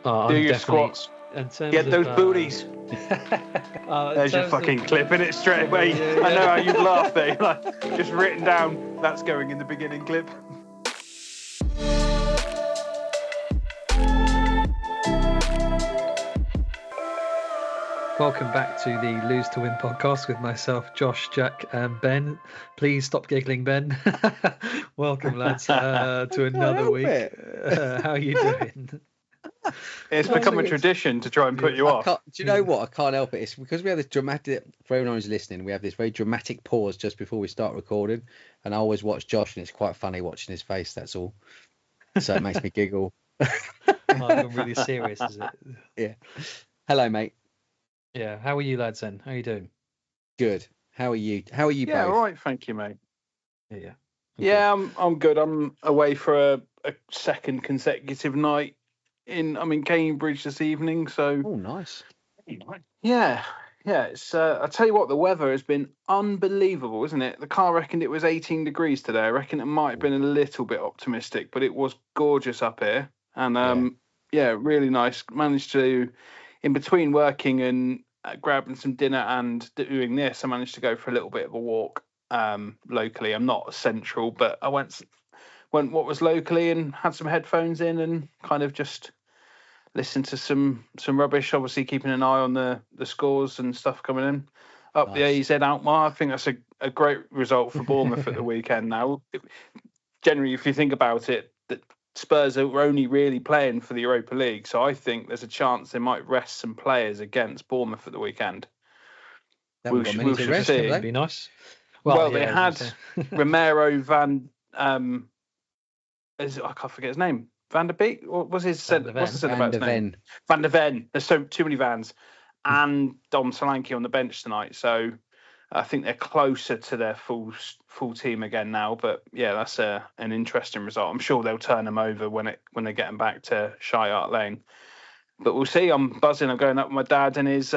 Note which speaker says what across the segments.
Speaker 1: Do your squats. Get those booties. There's your fucking clip in it straight away. I know how you'd laugh there. Like, just written down, that's going in the beginning clip.
Speaker 2: Welcome back to the Lose to Win podcast with myself, Josh, Jack, and Ben. Please stop giggling, Ben. Welcome, lads, to another week. How are you doing?
Speaker 1: It's become a tradition to try and put you off.
Speaker 3: Do you know what? I can't help it. It's because we have this dramatic, for everyone who's listening, we have this very dramatic pause just before we start recording. And I always watch Josh, and it's quite funny watching his face, that's all. So it makes me giggle.
Speaker 2: I'm really serious, is it?
Speaker 3: Yeah. Hello, mate.
Speaker 2: Yeah, how are you lads then? How are you doing?
Speaker 3: Good. How are you? How are you
Speaker 1: Yeah,
Speaker 3: both?
Speaker 1: all right, thank you, mate.
Speaker 2: Yeah.
Speaker 1: Yeah, I'm good. I'm away for a second consecutive night in Cambridge this evening, so
Speaker 3: Oh, nice.
Speaker 1: yeah. It's I tell you what, the weather has been unbelievable, isn't it? The car reckoned it was 18 degrees today. I reckon it might have been a little bit optimistic, but it was gorgeous up here, and really nice. Managed to, in between working and grabbing some dinner and doing this, I managed to go for a little bit of a walk locally. I'm not central, but I went what was locally and had some headphones in and kind of just listened to some rubbish, obviously keeping an eye on the scores and stuff coming in. Up
Speaker 3: Nice.
Speaker 1: the AZ Alkmaar, I think that's a great result for Bournemouth at the weekend now. Generally, if you think about it, that Spurs are only really playing for the Europa League, so I think there's a chance they might rest some players against Bournemouth at the weekend.
Speaker 3: They haven't got many to rest, have
Speaker 2: That'd
Speaker 3: they?
Speaker 2: be nice.
Speaker 1: Well, they had Romero I can't forget his name. Van der Beek? What was his
Speaker 2: Van der Ven.
Speaker 1: what's the centre back's name? Van der Ven. There's too many Vans. And Dom Solanke on the bench tonight. So I think they're closer to their full team again now. But yeah, that's an interesting result. I'm sure they'll turn them over when they get them back to Shy Hart Lane. But we'll see. I'm buzzing. I'm going up with my dad and his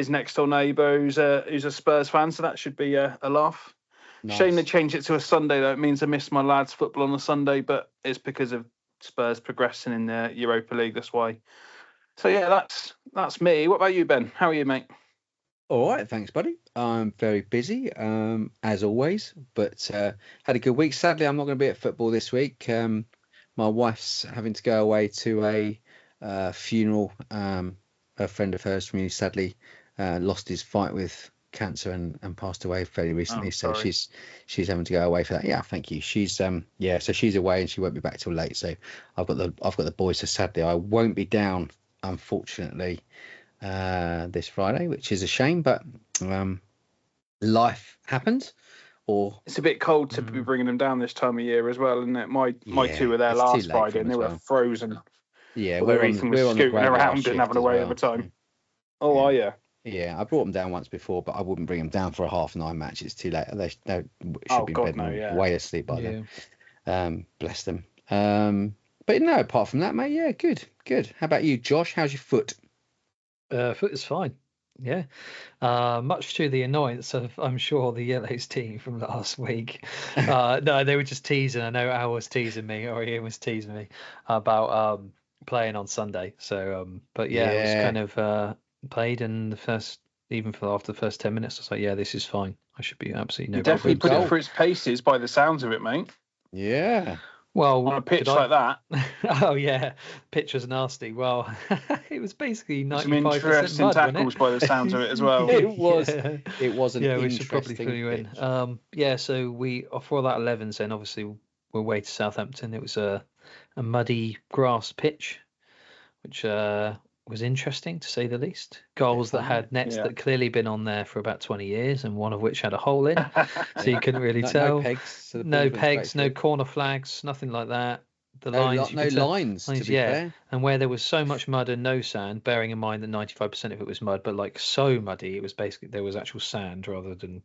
Speaker 1: next door neighbour who's a Spurs fan. So that should be a laugh.
Speaker 3: Nice.
Speaker 1: Shame they changed it to a Sunday though. It means I miss my lads' football on a Sunday, but it's because of Spurs progressing in the Europa League. That's why. So yeah, that's me. What about you, Ben? How are you, mate?
Speaker 3: All right, thanks, buddy. I'm very busy, as always, but had a good week. Sadly, I'm not going to be at football this week. My wife's having to go away to a funeral. A friend of hers from uni sadly lost his fight with cancer and passed away fairly recently. So she's having to go away for that. Yeah, thank you. She's so she's away and she won't be back till late. So I've got the boys. So sadly, I won't be down, unfortunately, this Friday, which is a shame, but life happens. Or
Speaker 1: it's a bit cold to be bringing them down this time of year as well, isn't it? My two were there last Friday and they were frozen.
Speaker 3: Yeah,
Speaker 1: we're scooting around and having a way of a time. Oh, are you?
Speaker 3: Yeah, I brought them down once before, but I wouldn't bring them down for a 9:30 match. It's too late. They should be in bed way asleep by then. Bless them. But no, apart from that, mate, yeah, good. How about you, Josh? How's your foot?
Speaker 2: Foot is fine. Yeah. Much to the annoyance of, I'm sure, the Yellows team from last week. No, they were just teasing. I know Al was teasing me, or Ian was teasing me about playing on Sunday. So, but yeah, it was kind of played in the first, after the first 10 minutes. I was like, yeah, this is fine. I should be absolutely no problem.
Speaker 1: Definitely put it through its paces by the sounds of it, mate.
Speaker 3: Yeah.
Speaker 1: Well, on a pitch like that.
Speaker 3: Oh
Speaker 2: yeah, pitch was nasty. Well, it was basically 95%
Speaker 1: some interesting
Speaker 2: mud,
Speaker 1: tackles by the sounds of it as well.
Speaker 3: It was. It was an
Speaker 2: we should probably fill you in. So we for that 11s, then obviously we're away to Southampton. It was a muddy grass pitch, which was interesting to say the least. Goals that had nets that clearly been on there for about 20 years, and one of which had a hole in, so you couldn't really tell.
Speaker 3: No
Speaker 2: pegs, no corner flags, nothing like that. The lines,
Speaker 3: no lines. To be fair.
Speaker 2: And where there was so much mud and no sand, bearing in mind that 95% of it was mud, but like so muddy, it was basically there was actual sand rather than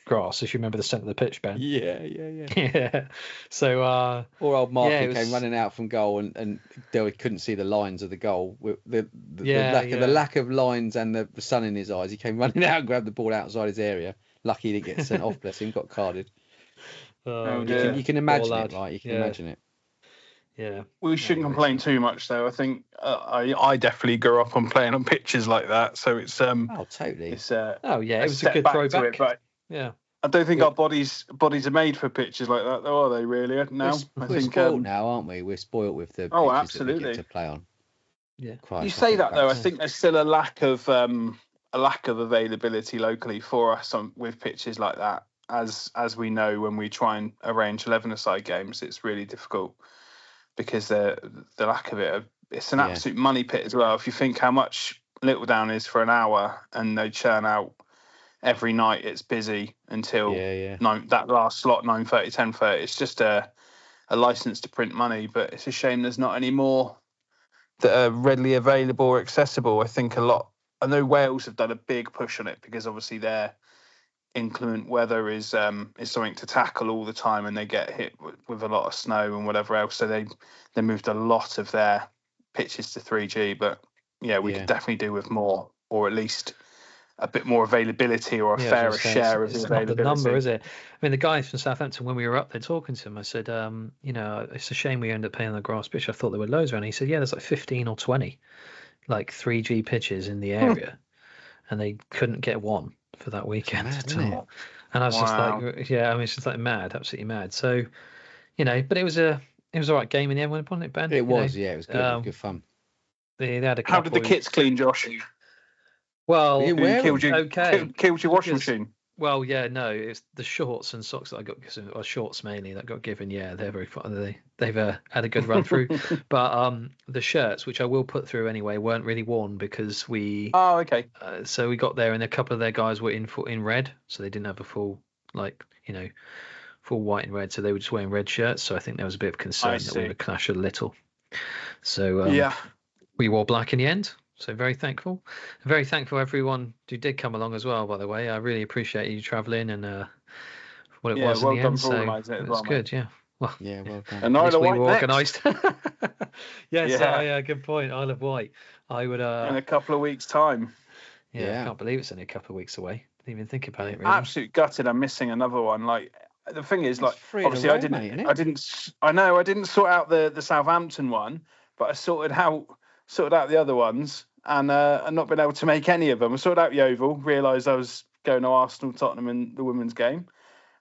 Speaker 2: grass, if you remember the centre of the pitch, Ben.
Speaker 3: Yeah.
Speaker 2: So
Speaker 3: poor old Marky came running out from goal and he couldn't see the lines of the goal. The lack of lines and the sun in his eyes. He came running out and grabbed the ball outside his area. Lucky he didn't get sent off, bless him, got carded. You can imagine it, right? You can imagine it.
Speaker 2: Yeah.
Speaker 1: We shouldn't complain too much, though. I think I definitely grew up on playing on pitches like that, so it's
Speaker 3: totally.
Speaker 1: It's
Speaker 2: it was a good
Speaker 1: back
Speaker 2: throwback.
Speaker 1: to it, but
Speaker 2: yeah,
Speaker 1: I don't think our bodies are made for pitches like that, though, are they? Really? Now
Speaker 3: we're spoiled now, aren't we? We're spoiled with the pitches that we get to play on.
Speaker 2: Yeah.
Speaker 1: You say that though. I think there's still a lack of availability locally for us with pitches like that. As we know, when we try and arrange 11-a-side games, it's really difficult because the lack of it. It's an absolute money pit as well. If you think how much Littledown is for an hour, and they churn out every night, it's busy until that last slot, 9:30, 10:30. It's just a license to print money, but it's a shame there's not any more that are readily available or accessible. I know Wales have done a big push on it because obviously their inclement weather is something to tackle all the time, and they get hit with a lot of snow and whatever else. So they moved a lot of their pitches to 3G, but we could definitely do with more, or at least a bit more availability, or a fairer share of the availability.
Speaker 2: It's not the number, is it? I mean, the guys from Southampton, when we were up there talking to him, I said, it's a shame we ended up playing on the grass pitch. I thought there were loads around. He said, there's like 15 or 20 like 3G pitches in the area, and they couldn't get one for that weekend at all. And I was just like, it's just like mad, absolutely mad. So, but it was all right game in the end, wasn't it, Ben?
Speaker 3: It was good. It was good fun.
Speaker 2: They had
Speaker 1: How did the kits clean, Josh?
Speaker 2: Well,
Speaker 1: killed your washing machine.
Speaker 2: Well, no, it's the shorts and socks that I got, or shorts mainly that got given. Yeah, they're very fun. They've had a good run through, but the shirts, which I will put through anyway, weren't really worn because we.
Speaker 1: Oh, okay.
Speaker 2: So we got there, and a couple of their guys were in red, so they didn't have a full full white and red, so they were just wearing red shirts. So I think there was a bit of concern that we would clash a little. So we wore black in the end. So very thankful everyone who did come along as well. By the way, I really appreciate you travelling and what it was in the end. So it's good,
Speaker 3: well done.
Speaker 2: And at least we were organised. Good point. Isle of Wight. I would
Speaker 1: in a couple of weeks' time.
Speaker 2: I can't believe it's only a couple of weeks away. Didn't even think about it. Really.
Speaker 1: Absolute gutted. I'm missing another one. Like the thing is, obviously I didn't sort out the Southampton one, but I sorted out the other ones. And not been able to make any of them. I sorted out Yeovil, realised I was going to Arsenal, Tottenham in the women's game.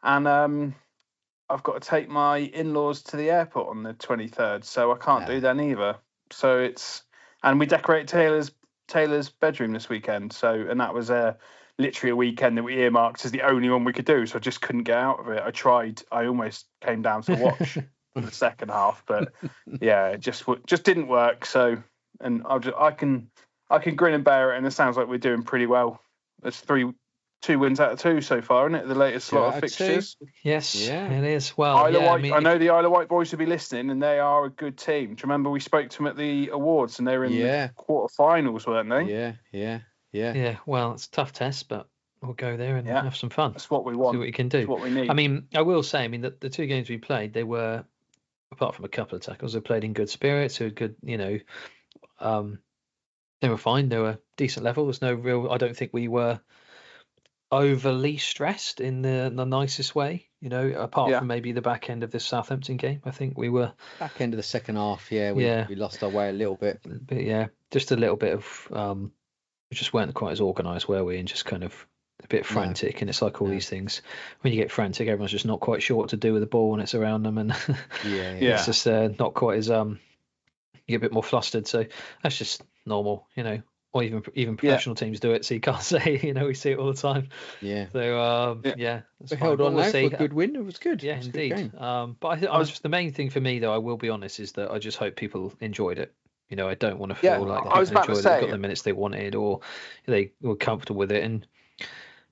Speaker 1: And I've got to take my in-laws to the airport on the 23rd, so I can't do that either. So and we decorated Taylor's bedroom this weekend. And that was literally a weekend that we earmarked as the only one we could do. So I just couldn't get out of it. I tried. I almost came down to watch the second half, but it just didn't work. So, and I can grin and bear it, and it sounds like we're doing pretty well. It's 2 wins out of 2 so far, isn't it? The latest lot of fixtures.
Speaker 2: Yes, it is. Well,
Speaker 1: Isle of Wight, I know the Isle of Wight boys will be listening, and they are a good team. Do you remember we spoke to them at the awards, and they were in the quarterfinals, weren't they?
Speaker 2: Yeah. Well, it's a tough test, but we'll go there and have some fun.
Speaker 1: That's what we want.
Speaker 2: See what you can do.
Speaker 1: That's what we need.
Speaker 2: I mean, I will say, the 2 games we played, they were, apart from a couple of tackles, they played in good spirits. They were good, they were fine. They were decent level. There's no real. I don't think we were overly stressed in the nicest way. Apart from maybe the back end of this Southampton game. I think we were
Speaker 3: back end of the second half. We lost our way a little bit.
Speaker 2: But just a little bit of. We just weren't quite as organised, were we? And just kind of a bit frantic. And it's like all these things. When you get frantic, everyone's just not quite sure what to do with the ball when it's around them, and it's just not quite as You get a bit more flustered, so that's just normal, or even professional teams do it, so you can't say, we see it all the time. So
Speaker 3: we held on now for a good win. It was good.
Speaker 2: Yeah, indeed. But I was just the main thing for me, though, I will be honest, is that I just hope people enjoyed it. I don't want to feel like they enjoyed it, got the minutes they wanted, or they were comfortable with it, and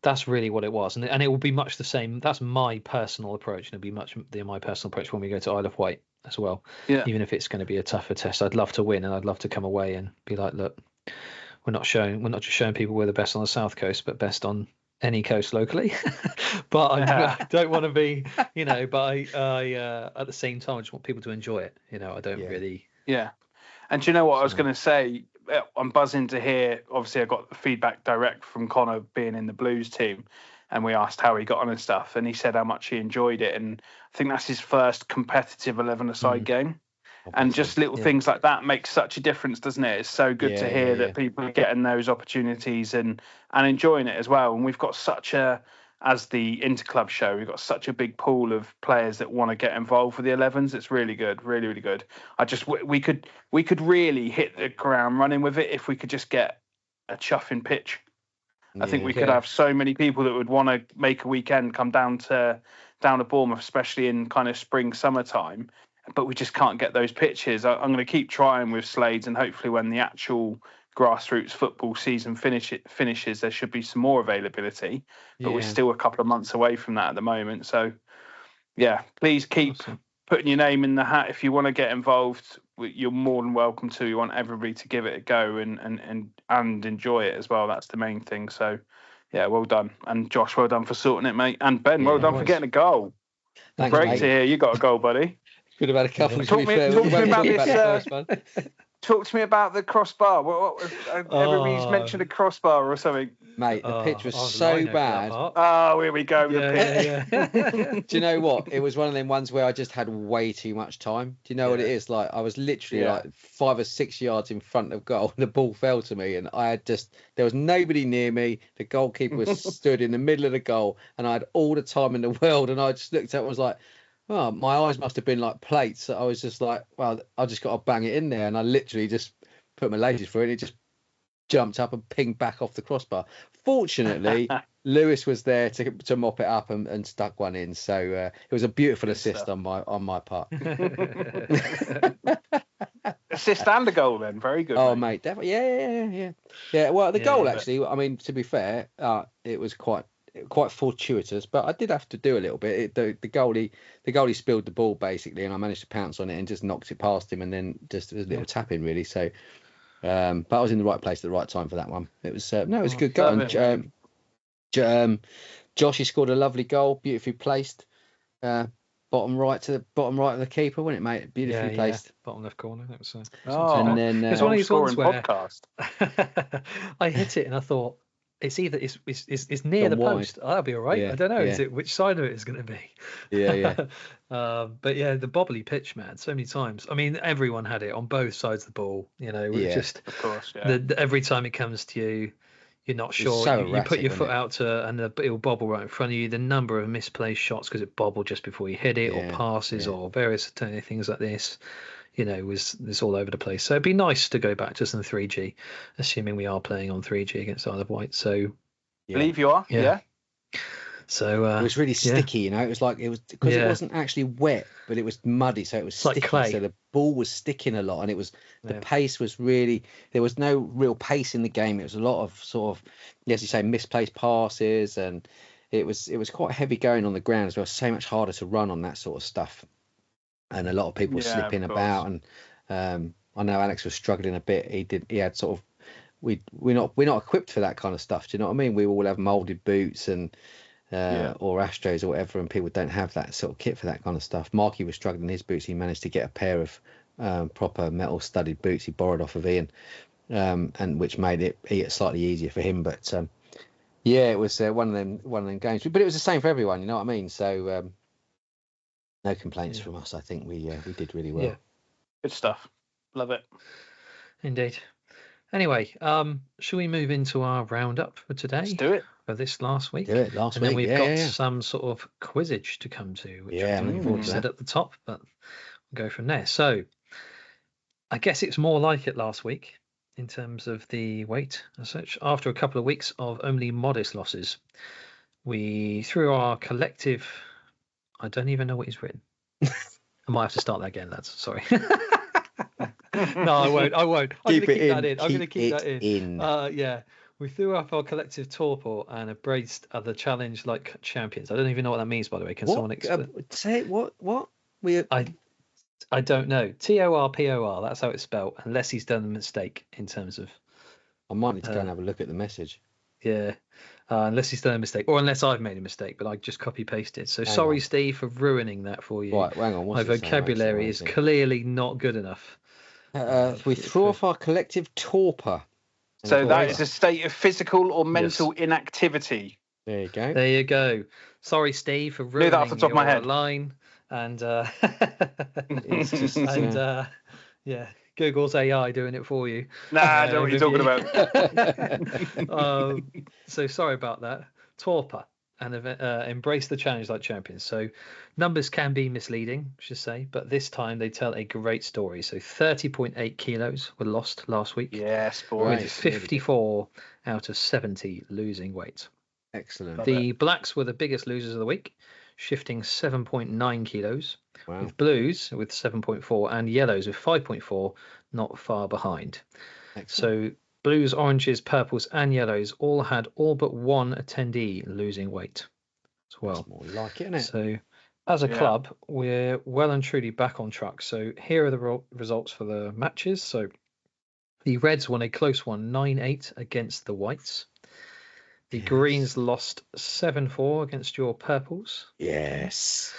Speaker 2: that's really what it was. And it will be much the same. That's my personal approach, and it'll be much my personal approach when we go to Isle of Wight as well. Even if it's going to be a tougher test, I'd love to win, and I'd love to come away and be like, look, we're not just showing people we're the best on the south coast, but best on any coast locally. But I don't want to be, but I at the same time I just want people to enjoy it. I don't really.
Speaker 1: And do you know what I was going to say? I'm buzzing to hear. Obviously, I got the feedback direct from Connor being in the Blues team, and we asked how he got on and stuff, and he said how much he enjoyed it, and I think that's his first competitive 11-a-side game. And just little things like that make such a difference, doesn't it? It's so good to hear that people are getting those opportunities and enjoying it as well. And we've got as the Interclub show, we've got such a big pool of players that want to get involved with the 11s. It's really good, really, really good. We could really hit the ground running with it if we could just get a chuffing pitch. I think we could have so many people that would want to make a weekend come down to Bournemouth, especially in kind of spring, summertime. But we just can't get those pitches. I'm going to keep trying with Slades, and hopefully when the actual grassroots football season finishes, there should be some more availability. But we're still a couple of months away from that at the moment. So, please keep putting your name in the hat. If you want to get involved, you're more than welcome to. We want everybody to give it a go and enjoy it as well. That's the main thing. So, well done. And Josh, well done for sorting it, mate. And Ben, well done for getting a goal.
Speaker 3: Thanks,
Speaker 1: Great
Speaker 3: mate.
Speaker 1: to hear you got a goal, buddy.
Speaker 3: Could have had a couple.
Speaker 1: Talk to me about the crossbar. What was everybody's mentioned a crossbar or something?
Speaker 3: Mate, the pitch was so bad.
Speaker 1: Oh, here we go.
Speaker 3: Do you know what? It was one of them ones where I just had way too much time. Do you know what it is? Like I was literally like 5 or 6 yards in front of goal, and the ball fell to me, and there was nobody near me. The goalkeeper was stood in the middle of the goal, and I had all the time in the world, and I just looked up and was like, oh, my eyes must have been like plates. I was just like, well, I just got to bang it in there. And I literally just put my laces through it. And it just jumped up and pinged back off the crossbar. Fortunately, Lewis was there to mop it up and stuck one in. So it was a beautiful assist on my part.
Speaker 1: Assist and a goal then. Very good.
Speaker 3: Oh, mate, definitely. Yeah. Well, the goal, actually, I mean, to be fair, it was quite fortuitous, but I did have to do a little bit. The goalie spilled the ball basically, and I managed to pounce on it and just knocked it past him, and then just a little tap in really. So, but I was in the right place at the right time for that one. It was it was a good goal. And Josh, he scored a lovely goal, beautifully placed, bottom right of the keeper, wasn't it, mate? Beautifully placed,
Speaker 2: bottom left corner. That was.
Speaker 3: And then
Speaker 2: it's one of these ones where
Speaker 1: podcast.
Speaker 2: I hit it and I thought, it's either it's near the post. That'll be all right. I don't know. Is it which side of it is going to be?
Speaker 3: Yeah.
Speaker 2: But the bobbly pitch, man. So many times. I mean, everyone had it on both sides of the ball. You know, just
Speaker 1: of course.
Speaker 2: Every time it comes to you, you're not sure.
Speaker 3: So
Speaker 2: you put your foot out and it'll bobble right in front of you. The number of misplaced shots because it bobbled just before you hit it, or passes, or various things like this. You know, was all over the place. So it'd be nice to go back to some 3G, assuming we are playing on 3G against Isle of Wight. So,
Speaker 1: believe you are, yeah.
Speaker 2: So
Speaker 3: it was really sticky, you know. It was because it wasn't actually wet, but it was muddy, so it was sticky.
Speaker 2: Like clay.
Speaker 3: So the ball was sticking a lot, and it was the pace was really, there was no real pace in the game. It was a lot of sort of, as you say, misplaced passes, and it was quite heavy going on the ground as well. So much harder to run on that sort of stuff. And a lot of people slipping about, and I know Alex was struggling a bit. He had sort of, we're not equipped for that kind of stuff. Do you know what I mean? We all have molded boots and or Astros or whatever, and people don't have that sort of kit for that kind of stuff. Marky was struggling in his boots. He managed to get a pair of proper metal studded boots he borrowed off of Ian, and which made it slightly easier for him. But it was one of them games. But it was the same for everyone. You know what I mean? So. No complaints from us. I think we did really well.
Speaker 1: Yeah. Good stuff. Love it.
Speaker 2: Indeed. Anyway, shall we move into our roundup for today?
Speaker 1: Let's do it.
Speaker 2: For this last week.
Speaker 3: Do it last
Speaker 2: week. And then we've got some sort of quizage to come to, which we've already said at the top, but we'll go from there. So I guess it's more like it last week in terms of the weight as such. After a couple of weeks of only modest losses, we threw our collective. I don't even know what he's written. I might have to start that again, lads. Sorry. No, I won't. I'm going to keep that in. I'm going to keep that in. We threw up our collective torpor and embraced the challenge like champions. I don't even know what that means, by the way. Can someone explain?
Speaker 3: Say it. What?
Speaker 2: I don't know. TORPOR. That's how it's spelled. Unless he's done a mistake in terms of.
Speaker 3: I might need to go and have a look at the message.
Speaker 2: Yeah. Unless he's done a mistake, or unless I've made a mistake, but I just copy pasted. So sorry, Steve, for ruining that for you.
Speaker 3: Right, hang on.
Speaker 2: My vocabulary is clearly not good enough.
Speaker 3: We threw off our collective torpor.
Speaker 1: So that is a state of physical or mental inactivity.
Speaker 3: There you go.
Speaker 2: There you go. Sorry, Steve, for ruining that off the top of my head. Line. and
Speaker 3: It's just
Speaker 2: yeah, Google's AI doing it for you.
Speaker 1: Nah, I don't know what you're talking about.
Speaker 2: So sorry about that. Torpor and embrace the challenge like champions. So numbers can be misleading, I should say, but this time they tell a great story. So 30.8 kilos were lost last week.
Speaker 1: Yes,
Speaker 2: With
Speaker 1: boys.
Speaker 2: 54 out of 70 losing weight.
Speaker 3: excellent.
Speaker 2: The blacks were the biggest losers of the week, shifting 7.9 kilos,
Speaker 3: Wow.
Speaker 2: with blues with 7.4 and yellows with 5.4 not far behind.
Speaker 3: Excellent.
Speaker 2: So blues, oranges, purples and yellows all had all but one attendee losing weight as well.
Speaker 3: That's more like it, isn't it?
Speaker 2: So as a
Speaker 1: Yeah.
Speaker 2: club, we're well and truly back on track. So here are the results for the matches. So the Reds won a close one, 9-8 against the Whites. The Greens lost 7-4 against your Purples.
Speaker 3: Yes.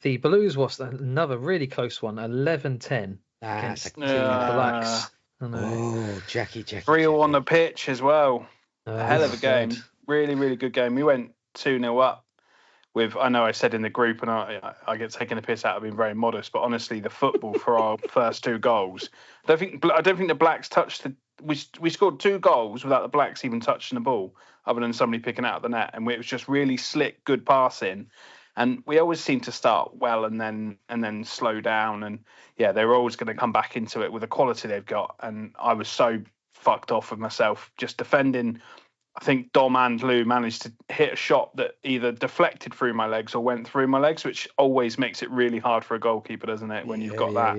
Speaker 2: The Blues lost another really close one, 11-10
Speaker 3: That's
Speaker 2: against
Speaker 3: a
Speaker 2: the
Speaker 3: killer.
Speaker 2: Blacks. I know.
Speaker 3: Oh, Jackie.
Speaker 1: 3-all on the pitch as well. A hell of a game.
Speaker 2: God.
Speaker 1: Really, really good game. We went 2-0 up with, I know I said in the group, and I get taken a piss out of being very modest, but honestly, the football for our first 2 goals, I don't think the Blacks touched we scored 2 goals without the Blacks even touching the ball, other than somebody picking out the net, and it was just really slick, good passing. And we always seem to start well and then slow down. And yeah, they were always going to come back into it with the quality they've got. And I was so fucked off with myself just defending. I think Dom and Lou managed to hit a shot that either deflected through my legs or went through my legs, which always makes it really hard for a goalkeeper, doesn't it? When you've got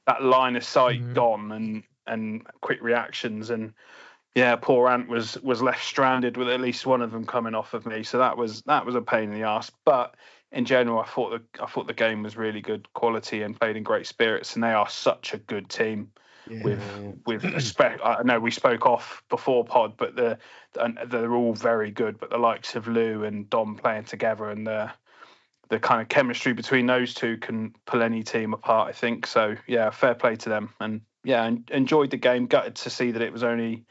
Speaker 1: that line of sight gone and quick reactions. And yeah, poor Ant was left stranded with at least one of them coming off of me. So that was a pain in the arse. But in general, I thought the game was really good quality and played in great spirits. And they are such a good team. I know we spoke off before pod, but they're all very good. But the likes of Lou and Dom playing together and the kind of chemistry between those two can pull any team apart, I think. So yeah, fair play to them. And yeah, enjoyed the game. Gutted to see that it was only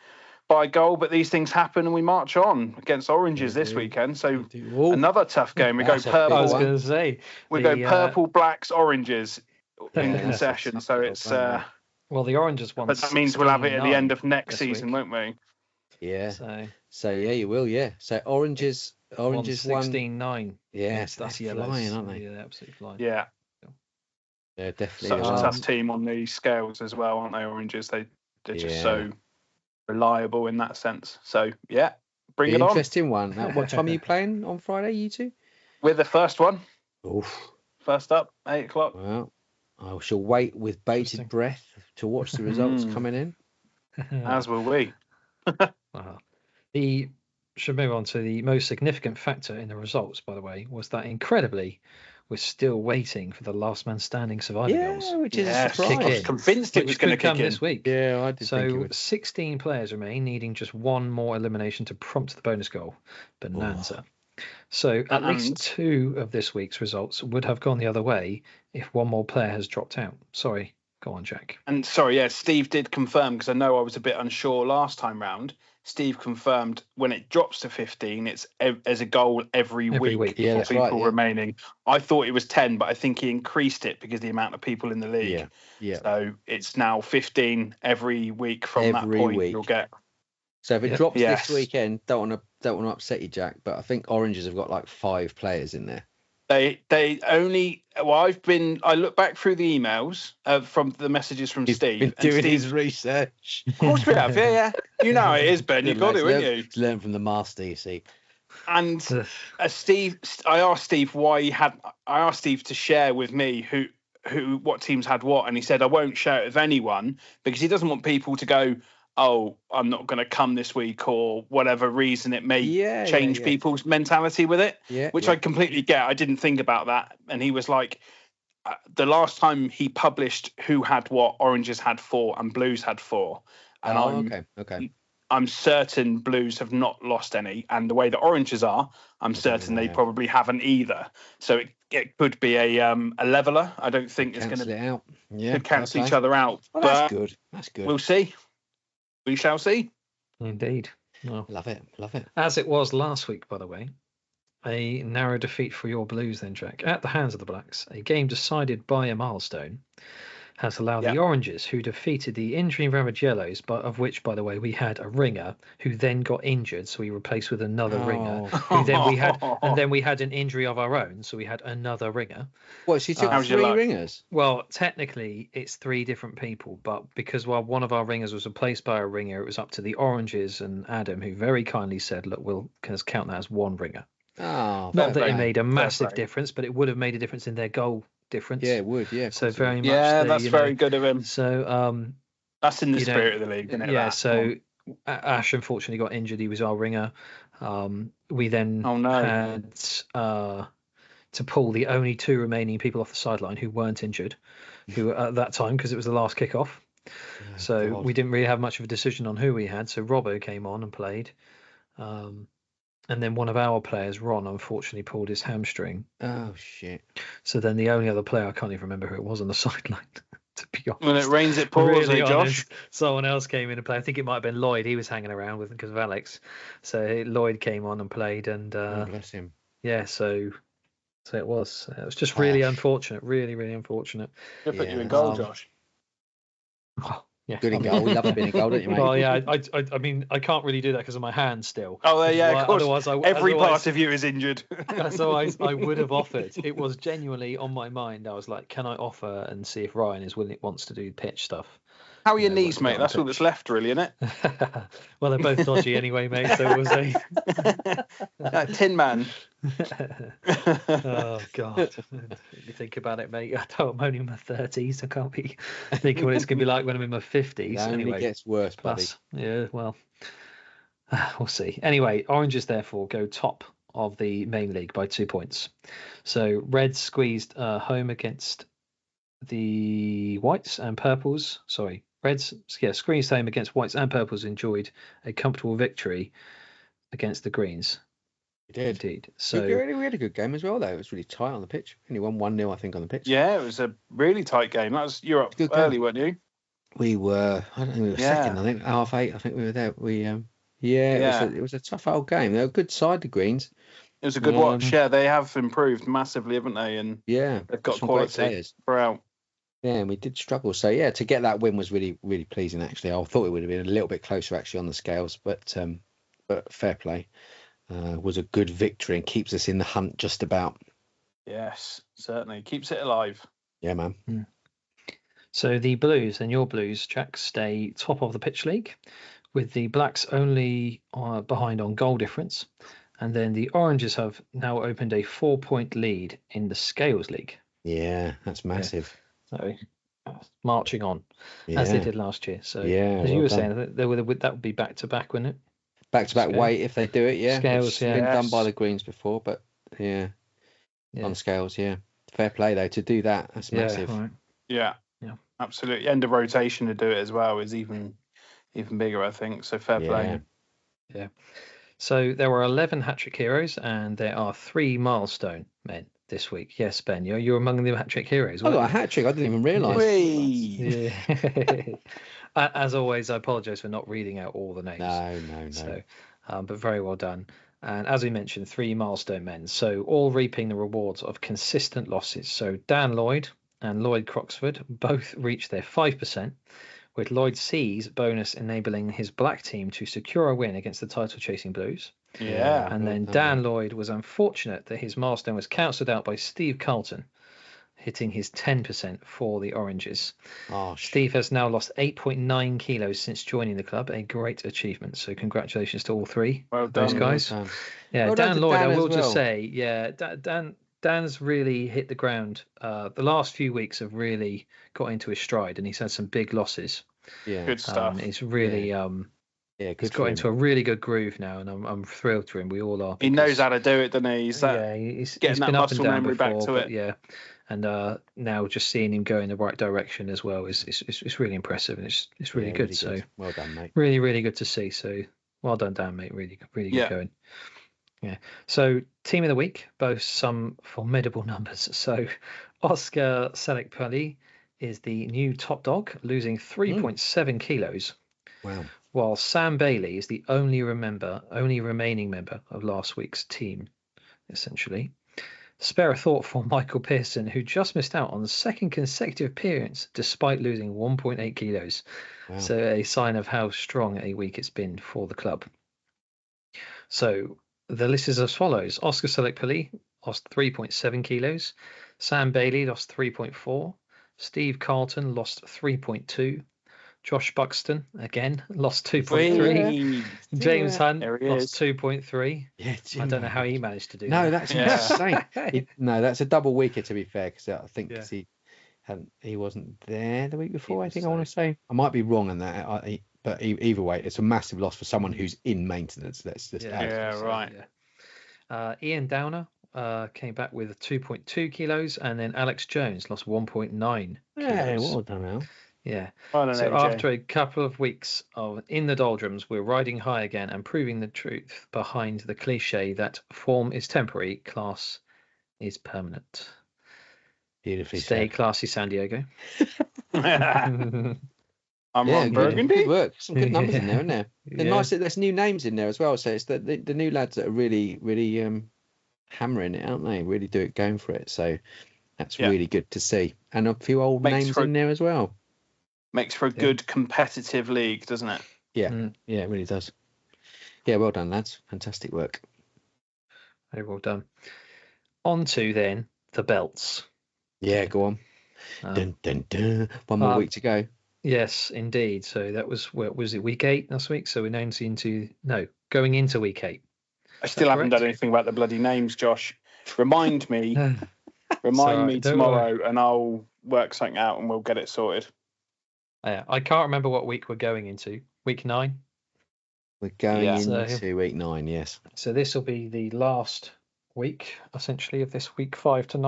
Speaker 1: by goal, but these things happen and we march on against Oranges this weekend. So another tough game. We go purple.
Speaker 2: I was going to say
Speaker 1: we go purple, blacks, oranges in concession. So it's
Speaker 2: well, the Oranges won.
Speaker 1: But that means we'll have it at the end of next season, won't we?
Speaker 3: Yeah. So yeah, you will. Yeah. So Oranges won
Speaker 2: 16-9.
Speaker 3: Yeah,
Speaker 2: that's
Speaker 3: flying, aren't they?
Speaker 2: Yeah, absolutely flying.
Speaker 1: Yeah.
Speaker 3: Yeah, definitely.
Speaker 1: Such a tough team on the scales as well, aren't they? Oranges. They're just so reliable in that sense. So yeah, bring it on.
Speaker 3: Interesting one. Now, what time are you playing on Friday, you two?
Speaker 1: We're the first one.
Speaker 3: Oof.
Speaker 1: First up, 8:00.
Speaker 3: Well, I shall wait with bated breath to watch the results coming in.
Speaker 1: As will we.
Speaker 2: Should move on to the most significant factor in the results, by the way, was that incredibly we're still waiting for the last man standing survivor goals.
Speaker 3: Which is a surprise.
Speaker 1: I was convinced it was going to
Speaker 2: come
Speaker 1: kick in
Speaker 2: this week.
Speaker 3: Yeah, I did think it would.
Speaker 2: 16 players remain, needing just one more elimination to prompt the bonus goal. Bonanza. So at least 2 of this week's results would have gone the other way if one more player has dropped out. Sorry, go on, Jack.
Speaker 1: And sorry, Steve did confirm, because I know I was a bit unsure last time round. Steve confirmed when it drops to 15, it's as a goal every week
Speaker 3: for
Speaker 1: people remaining. I thought it was 10, but I think he increased it because of the amount of people in the league.
Speaker 3: Yeah.
Speaker 1: So it's now 15 every week from that point. You'll get.
Speaker 3: So if it drops this weekend, don't want to upset you, Jack, but I think Oranges have got like 5 players in there.
Speaker 1: They only. Well, I look back through the emails from the messages from Steve.
Speaker 3: Been doing his research.
Speaker 1: Of course we have. Yeah. You know how it is, Ben. You got it, wouldn't you?
Speaker 3: Learn from the master, you see.
Speaker 1: And Steve, I asked Steve I asked Steve to share with me what teams had what, and he said I won't share it with anyone because he doesn't want people to go, oh, I'm not going to come this week, or whatever reason it may change people's mentality with it, which I completely get. I didn't think about that. And he was like, the last time he published who had what, Oranges had 4 and Blues had 4. And I'm certain Blues have not lost any. And the way the Oranges are, I'm certain they probably haven't either. So it could be a leveler. I don't think it's going to cancel each other out.
Speaker 3: Well, that's good. That's good.
Speaker 1: We'll see. We shall see.
Speaker 2: Indeed. Well,
Speaker 3: love it.
Speaker 2: As it was last week, by the way, A narrow defeat for your Blues then, Jack. At the hands of the Blacks, a game decided by a milestone has allowed the Oranges, who defeated the injury-ravaged Yellows, but of which, by the way, we had a ringer who then got injured, so we replaced with another ringer. Who then we had, and then we had an injury of our own, so we had another ringer.
Speaker 3: What? She took
Speaker 1: How's your
Speaker 3: 3
Speaker 1: luck?
Speaker 3: ringers.
Speaker 2: Well, technically, it's 3 different people, but because while one of our ringers was replaced by a ringer, it was up to the Oranges and Adam, who very kindly said, "Look, we'll count that as one ringer."
Speaker 3: Oh,
Speaker 2: Not that
Speaker 1: play.
Speaker 2: it made a massive
Speaker 1: play.
Speaker 2: difference, but it would have made a difference in their goal difference.
Speaker 3: yeah, it would. Yeah. of
Speaker 2: So
Speaker 3: course it
Speaker 2: very
Speaker 3: would.
Speaker 2: much.
Speaker 1: Yeah,
Speaker 2: they,
Speaker 1: that's
Speaker 2: you know,
Speaker 1: very good of him.
Speaker 2: So
Speaker 1: That's in the
Speaker 2: you know,
Speaker 1: spirit of the league, isn't it?
Speaker 2: yeah.
Speaker 1: that?
Speaker 2: So Ash unfortunately got injured. He was our ringer. We then
Speaker 1: Oh, no.
Speaker 2: had to pull the only 2 remaining people off the sideline who weren't injured, who at that time, because it was the last kickoff. So
Speaker 3: God.
Speaker 2: we didn't really have much of a decision on who we had. So Robbo came on and played. And then one of our players, Ron, unfortunately pulled his hamstring.
Speaker 3: Oh shit.
Speaker 2: So then the only other player, I can't even remember who it was on the sideline, to be honest.
Speaker 1: When it rains, it pours,
Speaker 2: Really
Speaker 1: eh, Josh?
Speaker 2: honest. Someone else came in and played. I think it might have been Lloyd. He was hanging around with because of Alex. So Lloyd came on and played, and
Speaker 3: Oh, bless him.
Speaker 2: yeah, so it was just really
Speaker 3: Harsh.
Speaker 2: unfortunate, really, really unfortunate.
Speaker 1: They put you
Speaker 3: Yeah.
Speaker 1: in goal, Josh.
Speaker 2: Well, yeah,
Speaker 3: Good in goal. We love being in goal, don't you, mate?
Speaker 2: Well, yeah, I mean, I can't really do that because of my hand still.
Speaker 1: Oh, yeah, of course.
Speaker 2: Otherwise,
Speaker 1: Every part of you is injured.
Speaker 2: Otherwise, I would have offered. It was genuinely on my mind. I was like, can I offer and see if Ryan wants to do pitch stuff?
Speaker 1: How are your
Speaker 2: Yeah,
Speaker 1: knees,
Speaker 2: we'll
Speaker 1: mate?
Speaker 2: go
Speaker 1: That's
Speaker 2: on
Speaker 1: all that's left, really, isn't it?
Speaker 2: Well, they're both dodgy anyway, mate. So we'll see.
Speaker 1: Tin Man.
Speaker 2: Oh God! You think about it, mate. I'm only in my 30s. I can't be thinking what it's gonna be like when I'm in my 50s.
Speaker 3: It only
Speaker 2: Anyway,
Speaker 3: gets worse, buddy.
Speaker 2: plus, yeah. Well, we'll see. Anyway, Oranges therefore go top of the main league by 2 points. So Reds squeezed home against the Whites and Purples. Sorry, Reds, squeezed home against Whites and Purples. Enjoyed a comfortable victory against the Greens.
Speaker 3: We did.
Speaker 2: Indeed.
Speaker 3: We
Speaker 2: So
Speaker 3: had a good game as well, though. It was really tight on the pitch. Only won 1-0, I think, on the pitch.
Speaker 1: Yeah, it was a really tight game. That was Europe
Speaker 3: Good game.
Speaker 1: early, weren't you?
Speaker 3: We were, I don't think we were second, I think, 8:30. I think we were there. It was a tough old game. They're a good side, the Greens.
Speaker 1: It was a good watch. Yeah, they have improved massively, haven't they? And
Speaker 3: Yeah.
Speaker 1: they've got
Speaker 3: some great
Speaker 1: quality
Speaker 3: players.
Speaker 1: throughout.
Speaker 3: Yeah, and we did struggle. So, yeah, to get that win was really, really pleasing, actually. I thought it would have been a little bit closer, actually, on the scales, but fair play. Was a good victory and keeps us in the hunt just about.
Speaker 1: Yes, certainly. Keeps it alive.
Speaker 3: Yeah, man.
Speaker 2: So the Blues and your Blues, Jack, stay top of the pitch league, with the Blacks only behind on goal difference. And then the Oranges have now opened a 4-point lead in the Scales League.
Speaker 3: Yeah, that's massive.
Speaker 2: So marching on,
Speaker 3: Yeah.
Speaker 2: as they did last year. So
Speaker 3: Yeah,
Speaker 2: as you
Speaker 3: well
Speaker 2: were
Speaker 3: done.
Speaker 2: saying, that would be back to back, wouldn't it?
Speaker 3: Back-to-back
Speaker 2: Scale.
Speaker 3: weight if they do it, yeah.
Speaker 2: Scales,
Speaker 3: It's
Speaker 2: yeah.
Speaker 3: been done
Speaker 1: Yes.
Speaker 3: by the Greens before, but yeah,
Speaker 2: Yeah.
Speaker 3: on scales, yeah. Fair play, though, to do that. That's massive.
Speaker 2: Yeah, right.
Speaker 1: Yeah.
Speaker 2: Yeah.
Speaker 1: Absolutely. End of rotation to do it as well is even bigger, I think. So fair play.
Speaker 2: Yeah. So there were 11 hat-trick heroes, and there are 3 milestone men this week. Yes, Ben, you're among the hat-trick heroes.
Speaker 3: I got a
Speaker 2: weren't you?
Speaker 3: hat-trick. I didn't even realise.
Speaker 1: Whee!
Speaker 2: Yeah. As always, I apologise for not reading out all the names.
Speaker 3: No.
Speaker 2: So, but very well done. And as we mentioned, 3 milestone men. So all reaping the rewards of consistent losses. So Dan Lloyd and Lloyd Croxford both reached their 5%, with Lloyd C's bonus enabling his black team to secure a win against the title-chasing Blues.
Speaker 1: Yeah.
Speaker 2: And then Dan Lloyd was unfortunate that his milestone was cancelled out by Steve Carlton, hitting his 10% for the Oranges.
Speaker 3: Oh,
Speaker 2: Steve has now lost 8.9 kilos since joining the club, a great achievement. So congratulations to all 3
Speaker 1: Well
Speaker 2: of those
Speaker 1: done.
Speaker 2: guys.
Speaker 3: Well done.
Speaker 2: Yeah,
Speaker 3: Well done
Speaker 2: Dan
Speaker 3: to
Speaker 2: Lloyd,
Speaker 3: Dan
Speaker 2: I will
Speaker 3: as
Speaker 2: just
Speaker 3: well.
Speaker 2: say, yeah, Dan's really hit the ground. The last few weeks have really got into his stride, and he's had some big losses.
Speaker 3: Yeah.
Speaker 1: Good stuff.
Speaker 2: He's really
Speaker 3: Yeah,
Speaker 2: he's
Speaker 3: good
Speaker 2: got into a really good groove now, and I'm thrilled for him. We all are.
Speaker 1: He knows how to do it, doesn't he? He's
Speaker 2: He's
Speaker 1: getting that
Speaker 2: been up and
Speaker 1: muscle
Speaker 2: down
Speaker 1: memory back
Speaker 2: before,
Speaker 1: to
Speaker 2: but
Speaker 1: it.
Speaker 2: yeah, and now just seeing him go in the right direction as well is really impressive, and it's really good. So
Speaker 3: well done, mate.
Speaker 2: really, really good to see. So well done, Dan, mate. Really, really good
Speaker 1: Yeah.
Speaker 2: going. Yeah. So team of the week boasts some formidable numbers. So Oscar Selleck-Pally is the new top dog, losing 3.7 kilos,
Speaker 3: Wow.
Speaker 2: while Sam Bailey is the only remaining member of last week's team. essentially. Spare a thought for Michael Pearson, who just missed out on the second consecutive appearance despite losing 1.8 kilos.
Speaker 3: Wow.
Speaker 2: So a sign of how strong a week it's been for the club. So the list is as follows. Oscar Selleck-Pili lost 3.7 kilos. Sam Bailey lost 3.4. Steve Carlton lost 3.2. Josh Buxton, again, lost 2.3. James Hunt lost 2.3.
Speaker 3: Yeah,
Speaker 2: I don't know how he managed to do
Speaker 3: No,
Speaker 2: that.
Speaker 3: that's insane. No, that's a double weeker, to be fair, because I think he wasn't there the week before, I think I want to say. I might be wrong on that, but either way, it's a massive loss for someone who's in maintenance. Let's just add.
Speaker 1: Yeah, right.
Speaker 2: Ian Downer came back with 2.2 kilos, and then Alex Jones lost 1.9
Speaker 3: Yeah,
Speaker 2: kilos.
Speaker 3: well done, Al.
Speaker 2: Yeah.
Speaker 1: Well done,
Speaker 2: So
Speaker 1: AJ.
Speaker 2: after a couple of weeks of in the doldrums, we're riding high again and proving the truth behind the cliche that form is temporary, class is permanent.
Speaker 3: Beautifully
Speaker 2: Stay
Speaker 3: said.
Speaker 2: classy, San Diego.
Speaker 1: I'm Ron
Speaker 3: Good,
Speaker 1: Burgundy.
Speaker 3: good work. Some good numbers in there, isn't there?
Speaker 2: Yeah.
Speaker 3: Nice. There's new names in there as well. So it's the new lads that are really hammering it, aren't they? Really going for it. So that's really good to see. And a few old names in there as well.
Speaker 1: Makes for a good competitive league, doesn't it?
Speaker 3: Yeah, yeah, it really does. Yeah, well done, lads. Fantastic work.
Speaker 2: Very well done. On to then the belts.
Speaker 3: Yeah, go on. Dun, dun, dun. One more week to go.
Speaker 2: Yes, indeed. So that was, what was it, week 8 last week? So we're now going into week 8.
Speaker 1: I still haven't done anything about the bloody names, Josh. Remind me. Remind me tomorrow, and I'll work something out, and we'll get it sorted.
Speaker 2: I can't remember what week we're going into. Week 9.
Speaker 3: We're going into week 9. Yes.
Speaker 2: So this will be the last week, essentially, of this week 5 to